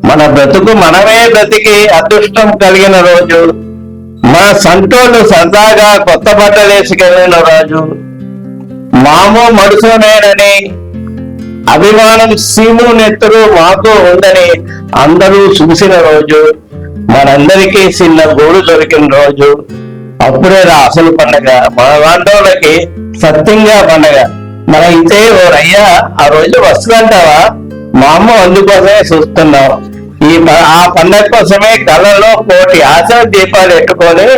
మన బ్రతుకు మనమే బ్రతికి అదృష్టం కలిగిన రోజు, మన సంటోళ్ళు సరదాగా కొత్త బట్టలు వేసుకెళ్ళిన రోజు, మామూ మడుసోనేనని అభిమానం సీము నెత్తరు మాకు ఉందని అందరూ చూసిన రోజు, మనందరికీ చిన్న గోడు దొరికిన రోజు, అప్పుడే అసలు పండగ. మన లాంటోళ్ళకి సత్యంగా పండగ. మన అయితే ఓ రయ్యా, ఆ రోజు వస్తుందంటావా? మా అమ్మ అందుకోసమే చూస్తున్నాం. ఆ పండగ కోసమే కళ్ళలో కోటి ఆశ దీపాలు పెట్టుకొని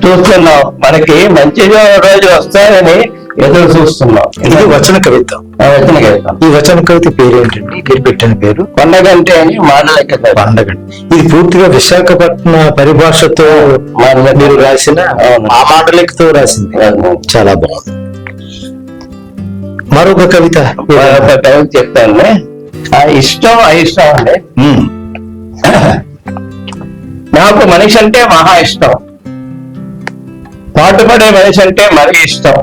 చూస్తున్నాం. మనకి మంచి రోజులు వస్తాయని ఎదురు చూస్తున్నాం. ఇది వచన కవిత. వచన కవిత. ఈ వచన కవిత పేరు ఏంటండి? మీరు పెట్టిన పేరు పండగంటే అని మాటలెక్క పండగ. ఇది పూర్తిగా విశాఖపట్నం పరిభాషతో మీరు రాసిన ఆ మాటలెక్కతో రాసింది. చాలా బాగుంది. మరొక కవిత చెప్తాను. ఆ ఇష్టం అయిష్టం అంటే నాకు మనిషి అంటే మహా ఇష్టం, పాటుపడే మనిషి అంటే మరీ ఇష్టం,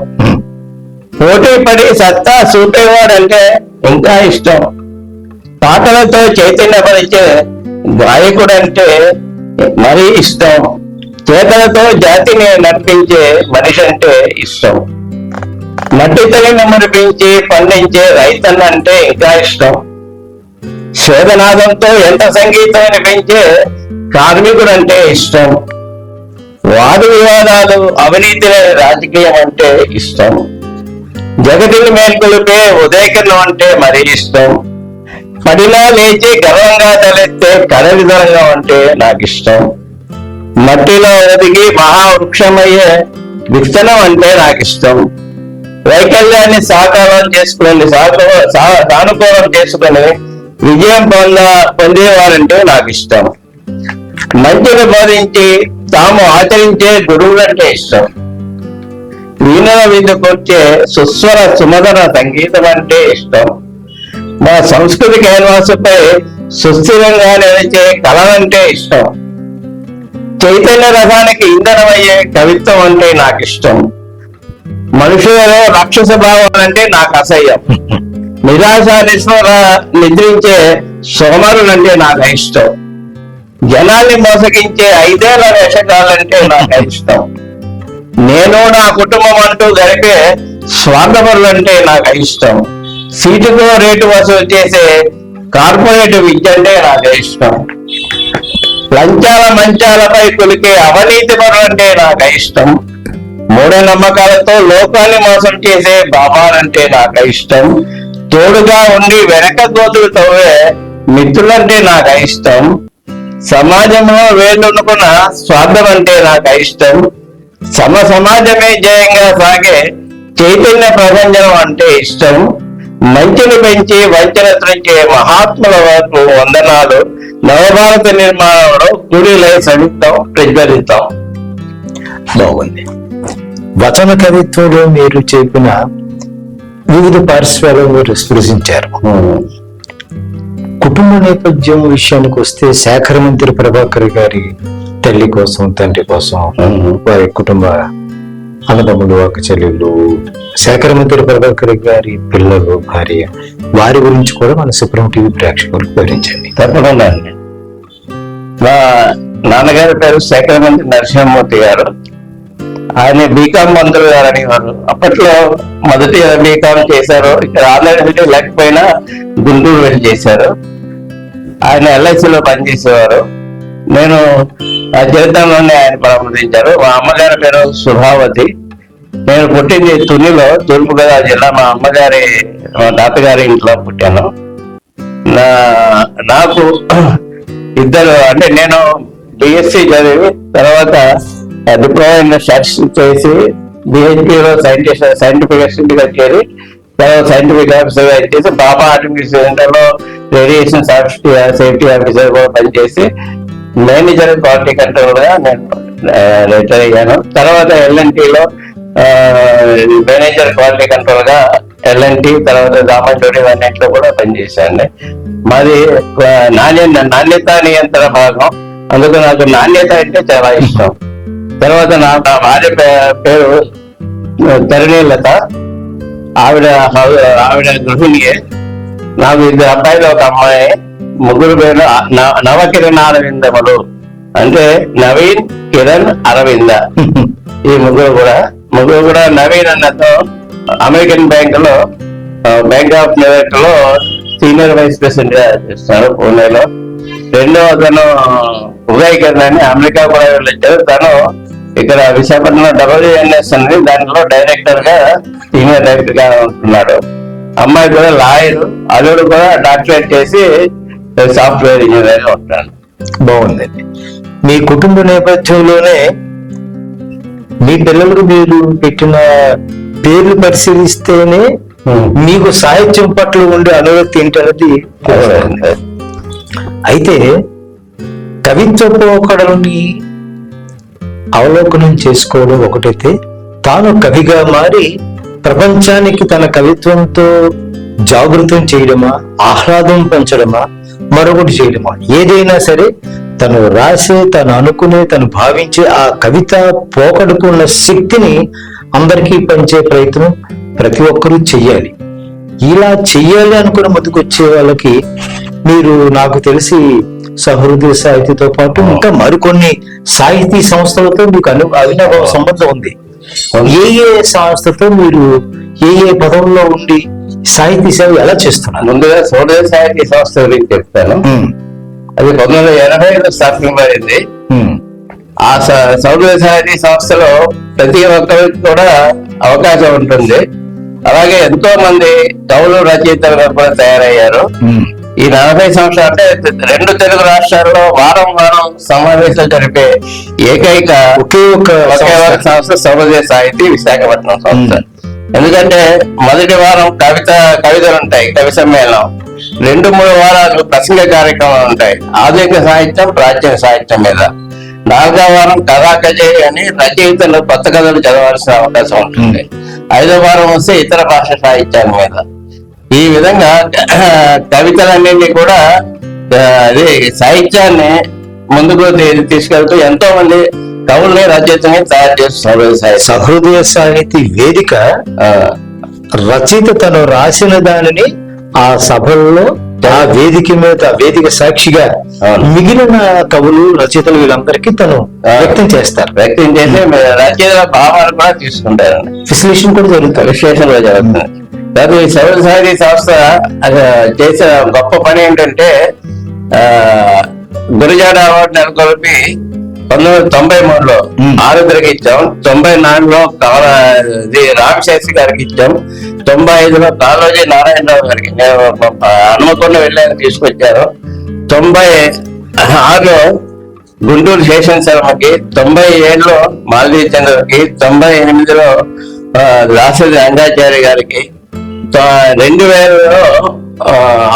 పోటీ పడి సత్తా చూపేవాడంటే ఇంకా ఇష్టం, పాటలతో చైతన్యపరిచే గాయకుడు అంటే మరీ ఇష్టం, చేతలతో జాతిని నడిపించే మనిషి అంటే ఇష్టం, మట్టి తగిన మురిపించి పండించే రైతన్న అంటే ఇంకా ఇష్టం, శోధనాదంతో ఎంత సంగీతం వినిపించే కార్మికుడు అంటే ఇష్టం, వాద వివాదాలు అవినీతి రాజకీయం అంటే ఇష్టం, జగతిని మేల్కొలిపే ఉదయకిరణం అంటే మరీ ఇష్టం, పడిలా లేచి గర్వంగా తలెత్తే కరవిధరంగం అంటే నాకు ఇష్టం, మట్టిలో ఒదిగి మహావృక్షమయ్యే విత్తనం అంటే నాకు ఇష్టం, వైకల్యాన్ని సాకారం చేసుకుని సానుకూలం చేసుకుని విజయం పొందేవారంటే నాకు ఇష్టం, మంచిని బోధించి తాము ఆచరించే గురువులంటే ఇష్టం, వీణల మీద కూర్చే సుస్వర సుమధుర సంగీతం అంటే ఇష్టం, మా సంస్కృతి క్యాన్వాసుపై సుస్థిరంగా నిలిచే కళలంటే ఇష్టం, చైతన్య రథానికి ఇంధనమయ్యే కవిత్వం అంటే నాకు ఇష్టం, మనుషులలో రాక్షస భావాలంటే నాకు అసహ్యం, నిరాశ నిద్రించే సోమరులంటే నాకు ఇష్టం, జనాల్ని మోసగించే 5 ఏళ్ల వేషకాలంటే నాకు ఇష్టం, నేను నా కుటుంబం అంటూ గడిపే స్వార్థపరులంటే నాకు ఇష్టం, సీటుకో రేటు వసూలు చేసే కార్పొరేట్ విద్య అంటే నాకు ఇష్టం, లంచాల మంచాలపై కొలికే అవినీతి పరులంటే నాకు ఇష్టం, మూఢనమ్మకాలతో లోకాన్ని మోసం చేసే బాబాలంటే నాకు ఇష్టం, తోడుగా ఉండి వెనక గోతులు తవ్వే మిత్రులంటే నాకు ఇష్టం, సమాజంలో వేళ్ళునుకున్న స్వార్థం అంటే నాకు ఇష్టం, సమాజమే జయంగా సాగే చైతన్య ప్రపంచం అంటే ఇష్టం, మంచిని పెంచి వంచన త్రించే మహాత్ముల వరకు వందనాలు, నవభారత నిర్మాణంలో కూలీలై సమితం ప్రజ్వలితం. బాగుంది. వచన కవిత్వంలో మీరు చెప్పిన వివిధ పార్శ్వాలను మీరు స్పృశించారు. కుటుంబ నేపథ్యం విషయానికి వస్తే శేఖర మంత్రి ప్రభాకర్ గారి తల్లి కోసం, తండ్రి కోసం, వారి కుటుంబ అన్నదమ్ములు, అక్క చెల్లెళ్ళు, శేఖర మంత్రి ప్రభాకర్ గారి పిల్లలు, భార్య, వారి గురించి కూడా మన సుప్రీం టీవీ ప్రేక్షకులకు వివరించండి. తప్పకుండా అండి. మా నాన్నగారి పేరు శేఖర మంత్రి నరసింహమూర్తి గారు. ఆయన బీకామ్ మంత్రులు గారు అనేవారు. అప్పట్లో మొదటి బీకామ్ చేశారు. ఇక్కడ ఆన్లైన్ లేకపోయినా గుంటూరు వెళ్ళి చేశారు. ఆయన ఎల్ఐసిలో పనిచేసేవారు. నేను ఆ జీవితంలోనే ఆయన పరామర్శించారు. మా అమ్మగారి పేరు సుధావతి. నేను పుట్టింది తునిలో, తూర్పుగోదావరి జిల్లా. మా తాతగారి ఇంట్లో పుట్టాను. నాకు ఇద్దరు, అంటే నేను బిఎస్సి చదివి తర్వాత డిప్లొమా ఇన్ స్టాటిస్టిక్స్ చేసి బిహెచ్పిలో సైంటిఫిక్ అసిస్టెంట్ గా చేరి తర్వాత సైంటిఫిక్ ఆఫీసర్ గా చేసి బాబా ఆటోమేటిక్ సెంటర్లో రేడియేషన్ సేఫ్టీ ఆఫీసర్ కూడా పనిచేసి మేనేజర్ క్వాలిటీ కంట్రోల్ గా నేను రిటైర్ అయ్యాను. తర్వాత ఎల్ఎన్టీలో మేనేజర్ క్వాలిటీ కంట్రోల్ గా ఎల్ఎన్టీ, తర్వాత దామంటోడి అన్నింటిలో కూడా పనిచేశాను. మాది నాణ్యత నియంత్రణ భాగం. అందుకు నాకు నాణ్యత అంటే చాలా ఇష్టం. తర్వాత నా భార్య పేరు తరుణీలత. ఆవిడ గృహిణియే. నాకు 2 అబ్బాయిలు, 1 అమ్మాయి. ముగ్గురు పేరు నవకిరణ్ అరవిందములు, అంటే నవీన్, కిరణ్, అరవింద. ఈ ముగ్గురు కూడా నవీన్ అన్నతో అమెరికన్ బ్యాంక్ ఆఫ్ న్యూయార్క్ లో సీనియర్ వైస్ ప్రెసిడెంట్ గా చేస్తారు పూణేలో. రెండో అతను ఉదయ్ కిరణ్ అని అమెరికా కూడా వెళ్ళొచ్చారు. తను ఇక్కడ విశాఖపట్నంలో WNS అని దాంట్లో డైరెక్టర్ గా, సీనియర్ డైరెక్టర్ గా ఉంటున్నాడు. అమ్మాయి కూడా లాయర్, అల్లుడు కూడా డాక్టరేట్ చేసి సాఫ్ట్వేర్ ఇంజనీర్ గా ఉంటున్నాడు. బాగుందండి. మీ కుటుంబ నేపథ్యంలోనే మీ పిల్లలకు మీరు పెట్టిన పేర్లు పరిశీలిస్తేనే మీకు సాహిత్యం పట్ల ఉండే అనురక్తి ఏంటనేది తెలుస్తుంది. అయితే కవిత్వ పోకడలని అవలోకనం చేసుకోవడం ఒకటైతే, తాను కవిగా మారి ప్రపంచానికి తన కవిత్వంతో జాగృతం చేయడమా, ఆహ్లాదం పెంచడమా, మరొకటి చేయడమా, ఏదైనా సరే తను రాసే, తను అనుకునే, తను భావించే ఆ కవిత పోకడకు ఉన్న శక్తిని అందరికీ పంచే ప్రయత్నం ప్రతి ఒక్కరూ చెయ్యాలి. ఇలా చెయ్యాలి అనుకున్న ముందుకు వచ్చే వాళ్ళకి మీరు, నాకు తెలిసి సహృదయ సాహితీతో పాటు ఇంకా మరికొన్ని సాహితీ సంస్థలతో మీకు అవినాభావ సంబంధం ఉంది. ఏ సంస్థతో మీరు ఏ పదంలో ఉండి సాహితీ సేవ ఎలా చేస్తున్నారు? ముందుగా సహృదయ సాహితీ సంస్థ గురించి చెప్తాను. అది 1980లో స్థాపించబడింది. ఆ సహృదయ సాహితీ సంస్థలో ప్రతి ఒక్కరికి కూడా అవకాశం ఉంటుంది. అలాగే ఎంతో మంది కవులు, రచయితలు కూడా తయారయ్యారు. ఈ 40 సంవత్సరాలు అంటే 2 తెలుగు రాష్ట్రాల్లో వారం వారం సమావేశాలు జరిపే ఏకైక ఒకే ఒక సంస్థ సహృదయ సాహితీ విశాఖపట్నం సంస్థ. ఎందుకంటే మొదటి వారం కవితలు ఉంటాయి, కవి సమ్మేళనం. 2-3 వారాలు ప్రసంగ కార్యక్రమాలు ఉంటాయి, ఆధునిక సాహిత్యం, ప్రాచీన సాహిత్యం మీద. 4వ వారం కథా కచేరీ అని రచయితలు కొత్త కథలు చదవాల్సిన అవకాశం ఉంటుంది. 5వ వారం వస్తే ఇతర భాష సాహిత్యాల మీద. ఈ విధంగా కవితలన్నింటినీ కూడా అదే సాహిత్యాన్ని ముందుకు తీసుకెళ్తూ ఎంతో మంది కవుల్ని, రచయితని తయారు చేస్తున్నారు. సహృదయ సాహితీ వేదిక రచయిత తను రాసిన దానిని ఆ సభల్లో, ఆ వేదిక మీద, వేదిక సాక్షిగా మిగిలిన కవులు, రచయితలు వీళ్ళందరికీ తను వ్యక్తం చేస్తారు. వ్యక్తం చేసి రచయితల భావాలు కూడా తీసుకుంటారండి. విశ్లేషణ కూడా జరుగుతుంది. విశ్లేషణ కూడా జరుగుతుంది. ఈ సహృదయ సాహితీ సంస్థ చేసిన గొప్ప పని ఏంటంటే, గురజాడ అవార్డు నెలకొల్పి 1993లో ఆరుద్రకి ఇచ్చాం, 94లో రామశాస్త్రి గారికి ఇచ్చాం, 95లో కాళోజీ నారాయణరావు గారికి, నేను హనుమకొండ వెళ్ళాక తీసుకొచ్చారు, 96లో గుంటూరు శేషన్ శర్మకి, 97లో మాల్దీ చంద్రకి, 98లో దాసరి రంగాచార్య గారికి, 2000లో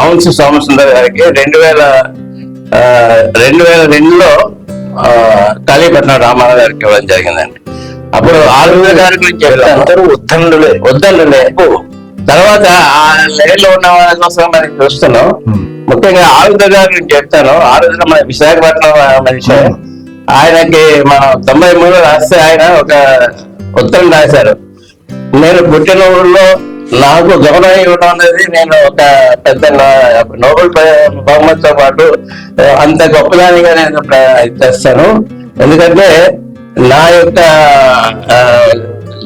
ఔన్స్ సోమసుందర్ గారికి, 2002లో కాళీపట్నం రామారావు గారికి ఇవ్వడం జరిగిందండి. అప్పుడు ఆరుద్ర గారి గురించి చెప్తాను. ఉద్దండులే తర్వాత ఆ లైన్ లో ఉన్న వాళ్ళ కోసం మనం చూస్తున్నాం. ముఖ్యంగా ఆరుద్ర గారి గురించి చెప్తాను. ఆరుద్ర మన విశాఖపట్నం మనిషి. ఆయనకి మనం 93లో రాస్తే ఆయన ఒక ఉత్తరం రాశారు. నేను పుట్టిన ఊళ్ళో నాకు గౌరవం ఇవ్వడం అనేది నేను ఒక పెద్ద నోబెల్ బహుమతితో పాటు అంత గొప్పదానిగా నేను చేస్తాను. ఎందుకంటే నా యొక్క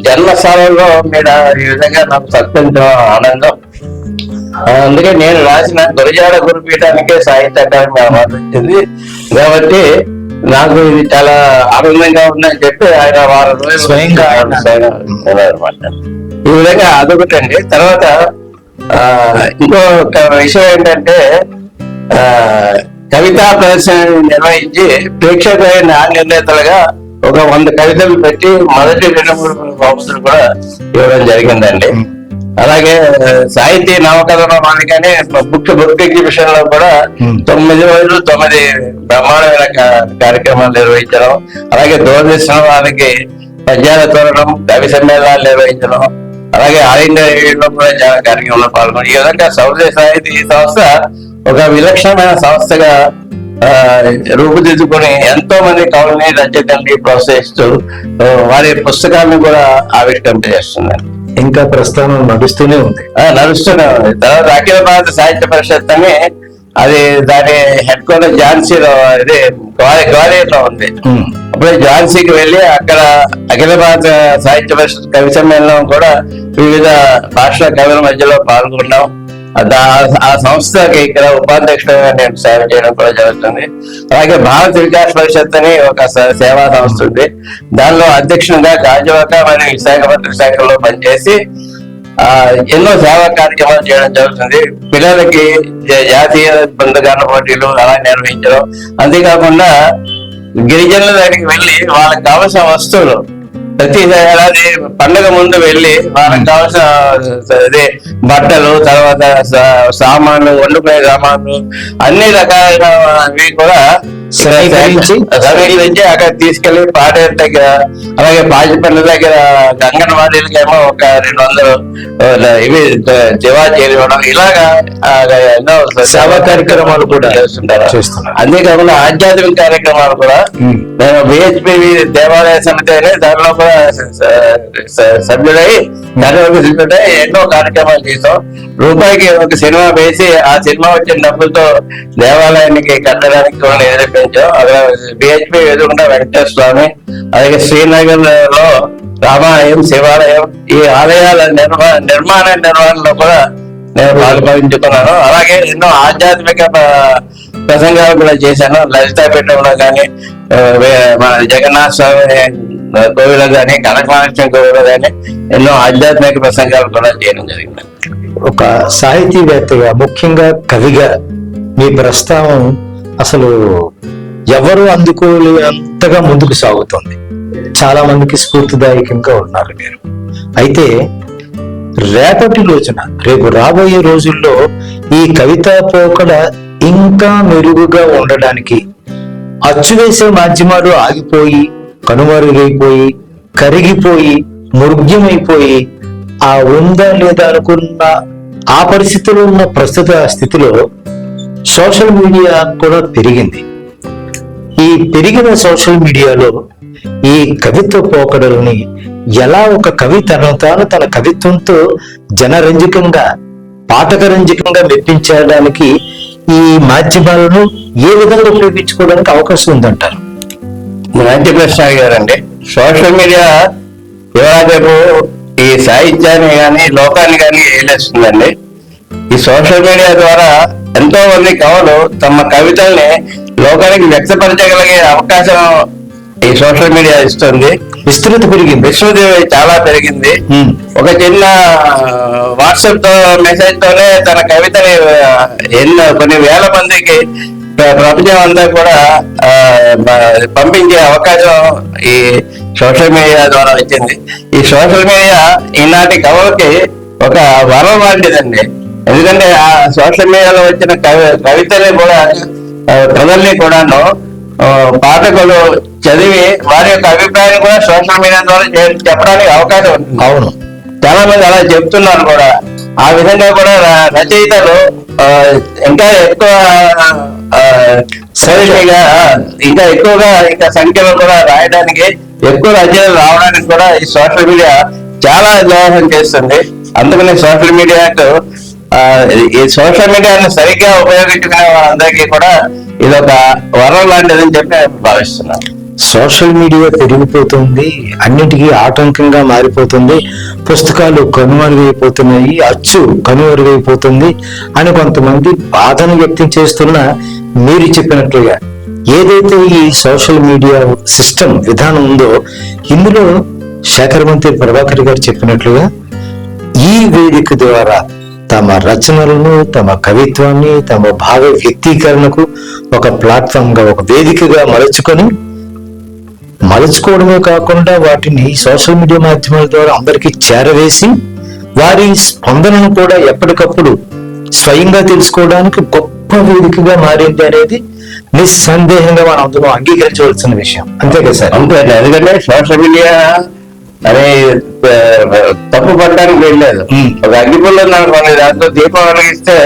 జన్మస్థానంలో మీరు ఈ విధంగా నాకు సత్పించడం ఆనందం. అందుకే నేను రాసిన గురజాడ గురుపీఠానికే సాహిత్య అకాడమీ అవార్డు వచ్చింది. కాబట్టి నాకు ఇది చాలా ఆనందంగా ఉందని చెప్పి ఆయన వారం రోజులు స్వయంగా అనమాట. ఈ విధంగా అదొకటండి. తర్వాత ఇంకొక విషయం ఏంటంటే, కవితా ప్రదర్శన నిర్వహించి ప్రేక్షకులైన న్యాయ నిర్ణేతలుగా ఒక 100 కవితలు పెట్టి మొదటి 2-3 బహుమతులు కూడా ఇవ్వడం జరిగిందండి. అలాగే సాహితీ నవకథన మాదిరిగానే బుక్ ఎగ్జిబిషన్ లో కూడా 9 రోజులు 9 బ్రహ్మాండమైన కార్యక్రమాలు నిర్వహించడం, అలాగే దూరదర్శన వారికి పద్యాల తోరణం, కవి సమ్మేళనాలు నిర్వహించడం, అలాగే ఆల్ ఇండియా రేడియోలో కూడా చాలా కార్యక్రమంలో పాల్గొని ఈ విధంగా సహృదయ సాహితీ సంస్థ ఒక విలక్షణమైన సంస్థగా రూపుదిద్దుకుని ఎంతో మంది కవుల్ని, రచయితల్ని ప్రోత్సహిస్తూ వారి పుస్తకాలను కూడా ఆవిష్కరింపజేస్తున్నారు. ఇంకా ప్రస్థానం నడుస్తూనే ఉంది. తర్వాత అఖిల భారత సాహిత్య పరిషత్ అని, అది దాని హెడ్ క్వార్టర్ ఝాన్సీలో, ఇది గ్వాలియర్లో ఉంది. అప్పుడే ఝాన్సీకి వెళ్ళి అక్కడ అఖిల భారత సాహిత్య పరిషత్ కవి సమ్మేళనం కూడా వివిధ భాషల కవుల మధ్యలో పాల్గొన్నాం. ఆ సంస్థకి ఇక్కడ ఉపాధ్యక్షుడిగా నేను సేవ చేయడం కూడా జరుగుతుంది. అలాగే భారత వికాస్ పరిషత్ అని ఒక సేవా సంస్థ ఉంది. దానిలో అధ్యక్షునిగా గాజువాక మరియు విశాఖపట్నం శాఖలో పనిచేసి ఎన్నో సేవా కార్యక్రమాలు చేయడం జరుగుతుంది. పిల్లలకి జాతీయ బృందగాన పోటీలు అలా నిర్వహించడం, అంతేకాకుండా గిరిజనుల దగ్గరికి వెళ్ళి వాళ్ళకి కావాల్సిన వస్తువులు ప్రతి ఏడాది పండుగ ముందు వెళ్ళి వాళ్ళకి కావాల్సిన అదే బట్టలు, తర్వాత సామాన్లు, వండుకునే సామాన్లు, అన్ని రకాలైనవి కూడా సమీకరించి అక్కడ తీసుకెళ్లి పాడేరు దగ్గర, అలాగే పాజిపల్లి దగ్గర అంగన్వాడీలకేమో ఒక 200 ఇవి దివాచీలు ఇవ్వడం, ఇలాగా ఎన్నో సేవా కార్యక్రమాలు కూడా చేస్తుంటారు. అంతేకాకుండా ఆధ్యాత్మిక కార్యక్రమాలు కూడా నేను BHP దేవాలయ సమితి అని దానిలో కూడా సభ్యుడై ఎన్నో కార్యక్రమాలు చేసాం. రూపాయికి ఒక సినిమా వేసి ఆ సినిమా వచ్చిన డబ్బులతో దేవాలయానికి కట్టడానికి నిరూపించాం. అక్కడ BHP ఎదురుకుండా వెంకటేశ్వర స్వామి, అలాగే శ్రీనగర్ లో రామాలయం, శివాలయం, ఈ ఆలయాల నిర్వహణలో కూడా నేను పాల్పంచుకున్నాను. అలాగే ఎన్నో ఆధ్యాత్మిక ప్రసంగాలు కూడా చేశాను. లలితాపీఠంలో కానీ, మన జగన్నాథ స్వామి కోవిలో కానీ, కనకమహాలక్ష్మి కోవిలో కానీ ఎన్నో ఆధ్యాత్మిక ప్రసంగాలు కూడా చేయడం జరిగింది. ఒక సాహితీవేత్తగా, ముఖ్యంగా కవిగా మీ ప్రస్తావం అసలు ఎవరు అందుకోలేంతగా ముందుకు సాగుతుంది. చాలా మందికి స్ఫూర్తిదాయకంగా ఉన్నారు మీరు. అయితే రేపటి రోజున, రేపు రాబోయే రోజుల్లో ఈ కవితా పోకడ ఇంకా మెరుగుగా ఉండడానికి అచ్చువేసే మాధ్యమాలు ఆగిపోయి, కనుమరుగైపోయి, కరిగిపోయి, మృగ్యమైపోయి, ఆ ఉందా లేదా అనుకున్న ఆ పరిస్థితిలో ఉన్న ప్రస్తుత స్థితిలో సోషల్ మీడియా కూడా పెరిగింది. ఈ పెరిగిన సోషల్ మీడియాలో ఈ కవిత్వ పోకడల్ని ఎలా ఒక కవి తాను తన కవిత్వంతో జనరంజకంగా, పాఠకరంజకంగా మెప్పించడానికి ఈ మాధ్యమాలను ఏ విధంగా ఉపయోగించుకోవడానికి అవకాశం ఉందంటారు? మంచి ప్రశ్న అడిగారండి. సోషల్ మీడియా యువరాజు ఈ సాహిత్యాన్ని కానీ, లోకాన్ని కానీ ఏలేస్తుందండి. ఈ సోషల్ మీడియా ద్వారా ఎంతో మంది కవులు తమ కవితల్ని లోకానికి వ్యక్తపరచగలిగే అవకాశం ఈ సోషల్ మీడియా ఇస్తుంది. విస్తృతి చాలా పెరిగింది. ఒక చిన్న వాట్సాప్ మెసేజ్ తోనే తన కవితని కొన్ని వేల మందికి ప్రపంచం అంతా కూడా పంపించే అవకాశం ఈ సోషల్ మీడియా ద్వారా వచ్చింది. ఈ సోషల్ మీడియా ఈనాటి కవులకి ఒక వరం లాంటిదండి. ఎందుకంటే ఆ సోషల్ మీడియాలో వచ్చిన కవితని కూడా ప్రజల్ని కూడాను పాఠకులు చదివి వారి యొక్క అభిప్రాయాన్ని కూడా సోషల్ మీడియా ద్వారా చెప్పడానికి అవకాశం ఉంటుంది. అవును, చాలా మంది అలా చెప్తున్నారు కూడా. ఆ విధంగా కూడా రచయితలు ఇంకా ఎక్కువ ఇంకా ఎక్కువగా సంఖ్యలో కూడా రాయడానికి, ఎక్కువ రచనలు రావడానికి కూడా ఈ సోషల్ మీడియా చాలా దోహదం చేస్తుంది. అందుకని సోషల్ మీడియాకు ఈ సోషల్ మీడియాను సరిగ్గా ఉపయోగించుకునే వాళ్ళందరికీ కూడా ఇది ఒక వరం లాంటిదని చెప్పి నేను భావిస్తున్నాను. సోషల్ మీడియా పెరిగిపోతుంది, అన్నిటికీ ఆటంకంగా మారిపోతుంది, పుస్తకాలు కనుమరుగైపోతున్నాయి, అచ్చు కనుమరుగైపోతుంది అని కొంతమంది బాధను వ్యక్తం చేస్తున్న మీరు చెప్పినట్లుగా ఏదైతే ఈ సోషల్ మీడియా సిస్టమ్ విధానం ఉందో, ఇందులో శేఖర్ మంత్రి ప్రభాకర్ గారు చెప్పినట్లుగా ఈ వేదిక ద్వారా తమ రచనలను, తమ కవిత్వాన్ని, తమ భావ వ్యక్తీకరణకు ఒక ప్లాట్ఫామ్ గా, ఒక వేదికగా మలుచుకోవడమే కాకుండా వాటిని సోషల్ మీడియా మాధ్యమాల ద్వారా అందరికీ చేరవేసి వారి స్పందనను కూడా ఎప్పటికప్పుడు స్వయంగా తెలుసుకోవడానికి గొప్ప వేదికగా మారింది అనేది నిస్సందేహంగా మనం అందులో అంగీకరించవలసిన విషయం. అంతే కదా సార్? అంతే. ఎందుకంటే సోషల్ మీడియా అనే తప్పు పడడానికి వెళ్ళలేదు. ఒక అగ్గిపుల్ల అనుకోండి, దాంతో దీపం వెలిగిస్తే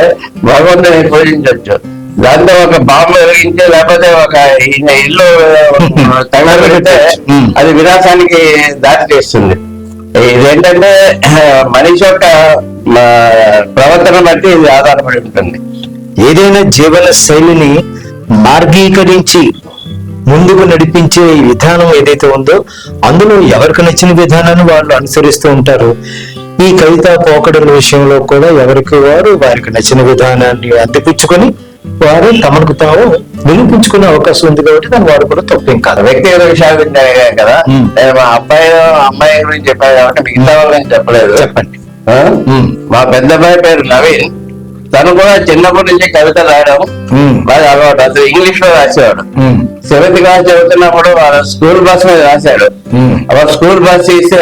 భగవంతుని పూజించవచ్చు. దాంతో ఒక బాంబు వెలిగించే, లేకపోతే ఒక ఇల్లు తగలబెడితే అది వినాశానికి దారి తీస్తుంది. ఇదేంటంటే మనిషి యొక్క ప్రవర్తన బట్టి ఇది ఆధారపడి ఉంటుంది. ఏదైనా జీవన శైలిని మార్గీకరించి ముందుకు నడిపించే విధానం ఏదైతే ఉందో అందులో ఎవరికి నచ్చిన విధానాన్ని వాళ్ళు అనుసరిస్తూ ఉంటారు. ఈ కవితా పోకడల విషయంలో కూడా ఎవరికి వారు వారికి నచ్చిన విధానాన్ని అందిపుచ్చుకొని వారు తమకు తాము నిరూపించుకునే అవకాశం ఉంది కాబట్టి దాన్ని వారు కూడా తప్పేం కాదు. వ్యక్తిగత విషయాలు కదా, నేను మా అమ్మాయి గురించి చెప్పాను కాబట్టి మిగతా వాళ్ళని చెప్పలేదు. చెప్పండి. మా పెద్ద అబ్బాయి పేరు నవీన్. తను కూడా చిన్నప్పటి నుంచి కవిత రాయడం బాగా అలవాటు. అతను ఇంగ్లీష్ లో రాసేవాడు. 7th క్లాస్ చదువుతున్నప్పుడు వాళ్ళ స్కూల్ బస్ మీద రాశాడు. అప్పుడు స్కూల్ బస్ ఇస్తే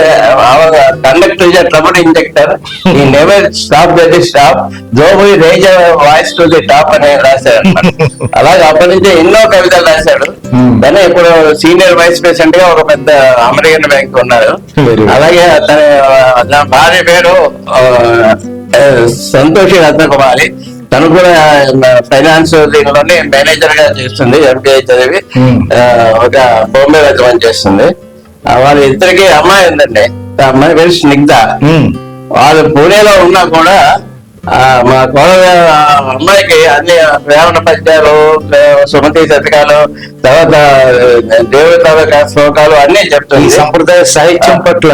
కండక్టర్ ఇస్ ట్రబుల్ ఇంజెక్టర్, ఈ never stop the stop though we raise voice to the top అని రాశాడు. అలాగే అప్పటి నుంచి ఎన్నో కవితలు రాశాడు. తను ఇప్పుడు సీనియర్ వైస్ ప్రెసిడెంట్ గా ఒక పెద్ద అమెరికన్ బ్యాంక్ ఉన్నారు. అలాగే తన భార్య పేరు సంతోషి రత్నకుమారి. తను కూడా ఫైనాన్స్ దీనిలోనే మేనేజర్ గా చేస్తుంది. ఎంపీఐ చదివి ఒక బాంబే పని చేస్తుంది. వాళ్ళ ఇద్దరికి అమ్మాయి ఉందండి. ఆ అమ్మాయి పేరు స్నిగ్ధ. వాళ్ళు పూణేలో ఉన్నా కూడా మా కోడల అమ్మాయికి అన్ని వేమన పద్యాలు, సుమతి శతకాలు, తర్వాత దేవుడి శ్లోకాలు అన్ని చెప్తుంది. సంప్రదాయ సాహిత్యం పట్ల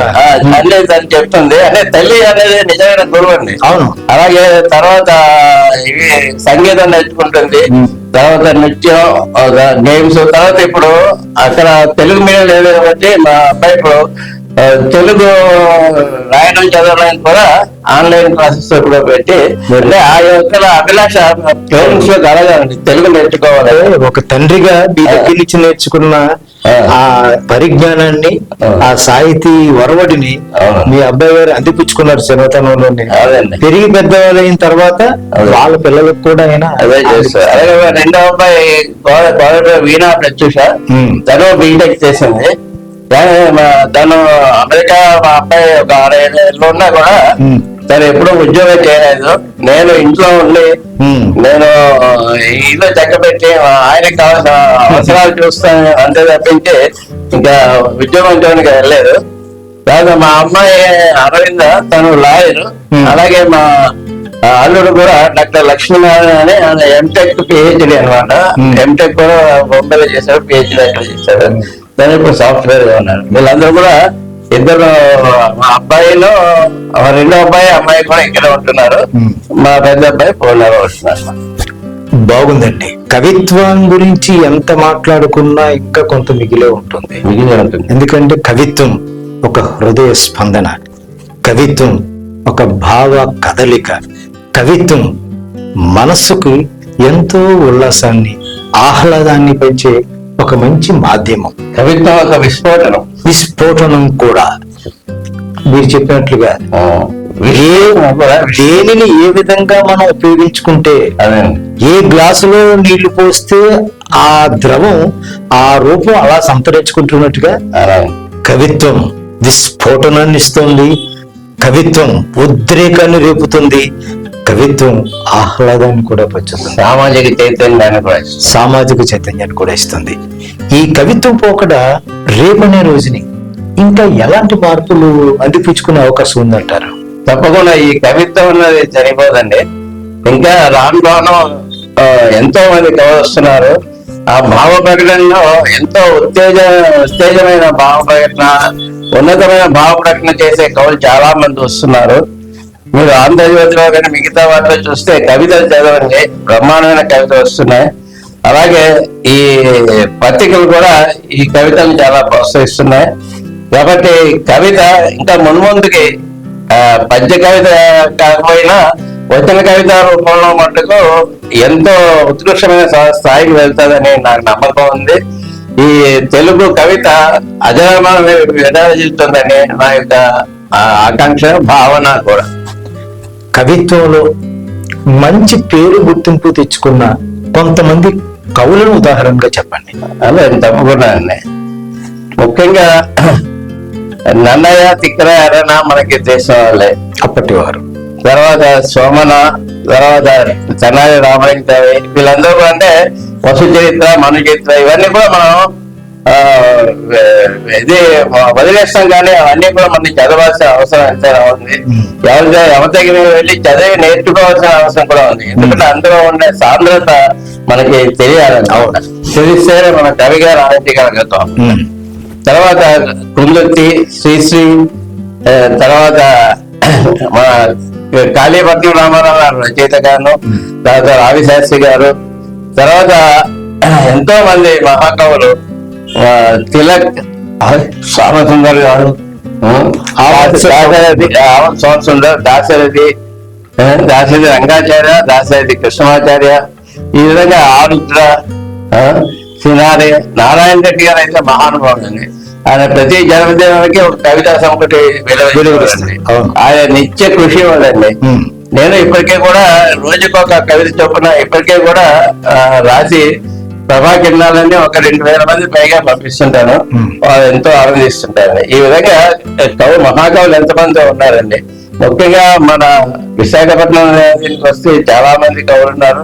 అన్ని తను చెప్తుంది. అంటే తల్లి అనేది నిజమైన గురువు అండి. అవును. అలాగే తర్వాత ఇవి సంగీతం నేర్చుకుంటుంది. తర్వాత నృత్యం, గేమ్స్. తర్వాత ఇప్పుడు అక్కడ తెలుగు మీడియం లేదు కాబట్టి మా అబ్బాయి ఇప్పుడు తెలుగు రాయడం చదవడానికి కూడా ఆన్లైన్ క్లాసెస్ కూడా పెట్టి, అంటే ఆ యొక్క అభిలాష పేరెంట్స్ లో కలగాలండి తెలుగు నేర్చుకోవాలి. ఒక తండ్రిగా మీ దగ్గర నుంచి నేర్చుకున్న ఆ పరిజ్ఞానాన్ని, ఆ సాహితీ ఒరవడిని మీ అబ్బాయి గారు అందిపుచ్చుకున్నారు చిన్నతనంలోనే. పెరిగి పెద్దవాళ్ళు అయిన తర్వాత వాళ్ళ పిల్లలకు కూడా అయినా అదే చేస్తారు. అలాగే రెండో అబ్బాయి వీణా ప్రత్యూష, తను బీటెక్ చేసింది. తను అమెరికా, మా అబ్బాయి ఒక 6 ఏళ్ళు ఉన్నా కూడా తను ఎప్పుడూ ఉద్యోగం చేయలేదు. నేను ఇంట్లో ఉండి నేను ఇల్లు చక్కబెట్టి ఆయనకి కావాల్సిన అవసరాలు చూస్తాను అంతే తప్పించి ఇంకా ఉద్యోగం చేయడానికి వెళ్ళలేదు. తర్వాత మా అమ్మాయి అరవింద, తను లాయర్. అలాగే మా అల్లుడు కూడా డాక్టర్ లక్ష్మీనారాయణ అని ఆయన ఎంటెక్ పిహెచ్డి అనమాట. ఎంటెక్ కూడా బొంబాయిలో చేశాడు, పిహెచ్డి అక్కడ చేశాడు. తను ఇప్పుడు సాఫ్ట్వేర్ గా ఉన్నారు. వీళ్ళందరూ కూడా ఇద్దరు, మా అబ్బాయిలో రెండో అబ్బాయి అమ్మాయి కూడా ఇక్కడే ఉంటున్నారు. మా పెద్ద అబ్బాయి పూర్ణలో ఉంటున్నారు. బాగుందండి. కవిత్వం గురించి ఎంత మాట్లాడుకున్నా ఇంకా కొంత మిగిలే ఉంటుంది. ఎందుకంటే కవిత్వం ఒక హృదయ స్పందన, కవిత్వం ఒక భావ కదలిక, కవిత్వం మనస్సుకు ఎంతో ఉల్లాసాన్ని, ఆహ్లాదాన్ని పెంచే ఒక మంచి మాధ్యమం. కవిత్వం ఒక విస్ఫోటనం కూడా. మీరు చెప్పినట్లుగా దేనిని ఏ విధంగా మనం ఉపయోగించుకుంటే, ఏ గ్లాసులో నీళ్లు పోస్తే ఆ ద్రవం ఆ రూపం అలా సంతరించుకుంటున్నట్టుగా కవిత్వం విస్ఫోటనాన్ని ఇస్తుంది, కవిత్వం ఉద్రేకాన్ని రేపుతుంది, కవిత్వం ఆహ్లాదాన్ని కూడా పెంచుతుంది, సామాజిక చైతన్యాన్ని కూడా ఇస్తుంది. ఈ కవిత్వం పోకడ రేపనే రోజుని ఇంకా ఎలాంటి మార్పులు అందిపుచ్చుకునే అవకాశం ఉందంటారు? తప్పకుండా ఈ కవిత్వం అన్నది చనిపోదండి. ఇంకా రాను రాను ఎంతో మంది కవి వస్తున్నారు. ఆ భావ ప్రకటనలో ఎంతో ఉత్తేజమైన భావ ప్రకటన, ఉన్నతమైన భావ ప్రకటన చేసే కవులు చాలా మంది వస్తున్నారు. మీరు ఆంధ్రజ్యోతిలో కానీ మిగతా వాటిలో చూస్తే కవితలు చదవండి, బ్రహ్మాండమైన కవితలు వస్తున్నాయి. అలాగే ఈ పత్రికలు కూడా ఈ కవితలు చాలా ప్రోత్సహిస్తున్నాయి. కాబట్టి కవిత ఇంకా మున్ముందుకి పద్య కవిత కాకపోయినా వచన కవిత రూపంలో మటుకు ఎంతో ఉత్కృష్టమైన స్థాయికి వెళ్తుందని నాకు నమ్మకం ఉంది. ఈ తెలుగు కవిత అజరామరణ విరాజిల్తుందని నా యొక్క ఆకాంక్ష, భావన కూడా. కవిత్వంలో మంచి పేరు గుర్తింపు తెచ్చుకున్న కొంతమంది కవులను ఉదాహరణగా చెప్పండి. అదే తప్పకుండా అండి. ముఖ్యంగా నన్నయ్య, తిక్కన, ఎర్రన మనకి తెలిసిన వాళ్ళే అప్పటి వారు. తర్వాత సోమన, తర్వాత తెనాలి రామలింగ కవి, వీళ్ళందరూ కూడా అంటే వసు చరిత్ర, మను చరిత్ర ఇవన్నీ కూడా మనం ఇది వదిలేస్తాం. కానీ అవన్నీ కూడా మనకి చదవాల్సిన అవసరం ఎంతైనా ఉంది. ఎవరి దగ్గర వెళ్ళి చదివి నేర్చుకోవాల్సిన అవసరం కూడా ఉంది. ఎందుకంటే అందులో ఉండే సాంద్రత మనకి తెలియాలని, తెలిస్తే మన కవిగా రాయించగలుగుతాం. తర్వాత కుందుర్తి, శ్రీశ్రీ, తర్వాత మన కాళీపట్నం రామారావు గారు రచయిత గారు, తర్వాత రావి శాస్త్రి గారు, తర్వాత ఎంతో మంది మహాకవులు, తిలక్, శ్యామసుందర్ గారు, ఆవత్ సంవత్సరం దాశరథి, దాశరథి రంగాచార్య, దాశరథి కృష్ణమాచార్య, ఈ విధంగా ఆరుద్ర, సినారి, నారాయణ రెడ్డి గారు అయితే మహానుభావుడు అండి. ఆయన ప్రతి జన్మదినానికి ఒక కవితా సంపుటి వెలువరిస్తుంది. ఆయన నిత్య కృషి వాళ్ళండి. నేను ఇప్పటికే కూడా రోజుకొక కవిత చొప్పున ఇప్పటికే కూడా రాసి ప్రభా కిరణాలన్నీ ఒక 2000 మంది పైగా పంపిస్తుంటాను. వాళ్ళు ఎంతో ఆనందిస్తుంటారు. ఈ విధంగా మహాకవులు ఎంతమంది ఉన్నారండి. ముఖ్యంగా మన విశాఖపట్నం దీనికి వస్తే చాలా మంది కవులు ఉన్నారు.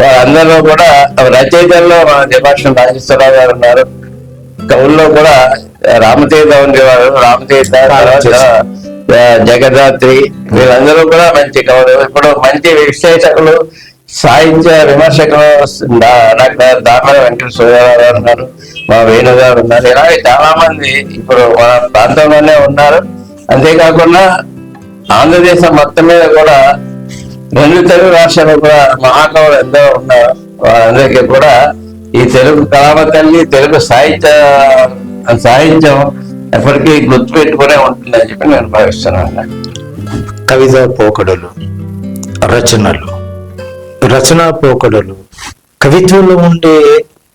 వాళ్ళందరిలో కూడా రచయితల్లో మన జపాషం నాగేశ్వరరావు గారు ఉన్నారు. కవుల్లో కూడా రామతీర్థ ఉండేవారు, రామతీర్థ, జగదాత్రి, వీళ్ళందరూ కూడా మంచి కవులు. ఇప్పుడు మంచి విశ్లేషకులు, సాహిత్య విమర్శకులు డాక్టర్ దామర వెంకట సూర్యారావు గారు ఉన్నారు, మా వేణు గారు ఉన్నారు. ఇలాగే చాలా మంది ఇప్పుడు మన ప్రాంతంలోనే ఉన్నారు. అంతేకాకుండా ఆంధ్రదేశం మొత్తం మీద కూడా 2 తెలుగు రాష్ట్రాలు కూడా మహాకవులు ఎంతో ఉన్నారు. వాళ్ళందరికీ కూడా ఈ తెలుగు కళామ తల్లి, తెలుగు సాహిత్యం ఎప్పటికీ గుర్తుపెట్టుకునే ఉంటుందని చెప్పి నేను భావిస్తున్నాను. కవిత పోకడలు, రచనలు, రచనా పోకడలు, కవిత్వంలో ఉండే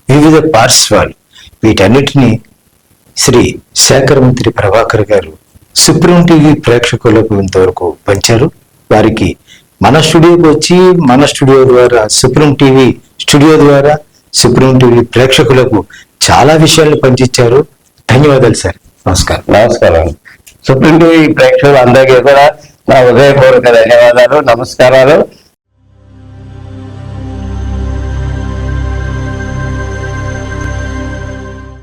వివిధ పార్శ్వాలు, వీటన్నిటినీ శ్రీ శేఖరమంత్రి ప్రభాకర్ గారు సుప్రీం టీవీ ప్రేక్షకులకు ఇంతవరకు పంచారు. వారికి మన స్టూడియోకి వచ్చి మన స్టూడియో ద్వారా సుప్రీం టీవీ స్టూడియో ద్వారా సుప్రీం టీవీ ప్రేక్షకులకు చాలా విషయాలు పంచిచ్చారు. ధన్యవాదాలు సార్. నమస్కారం. నమస్కారం. సుప్రీం టీవీ ప్రేక్షకులు అందరికీ కూడా నా హృదయపూర్వక ధన్యవాదాలు, నమస్కారాలు.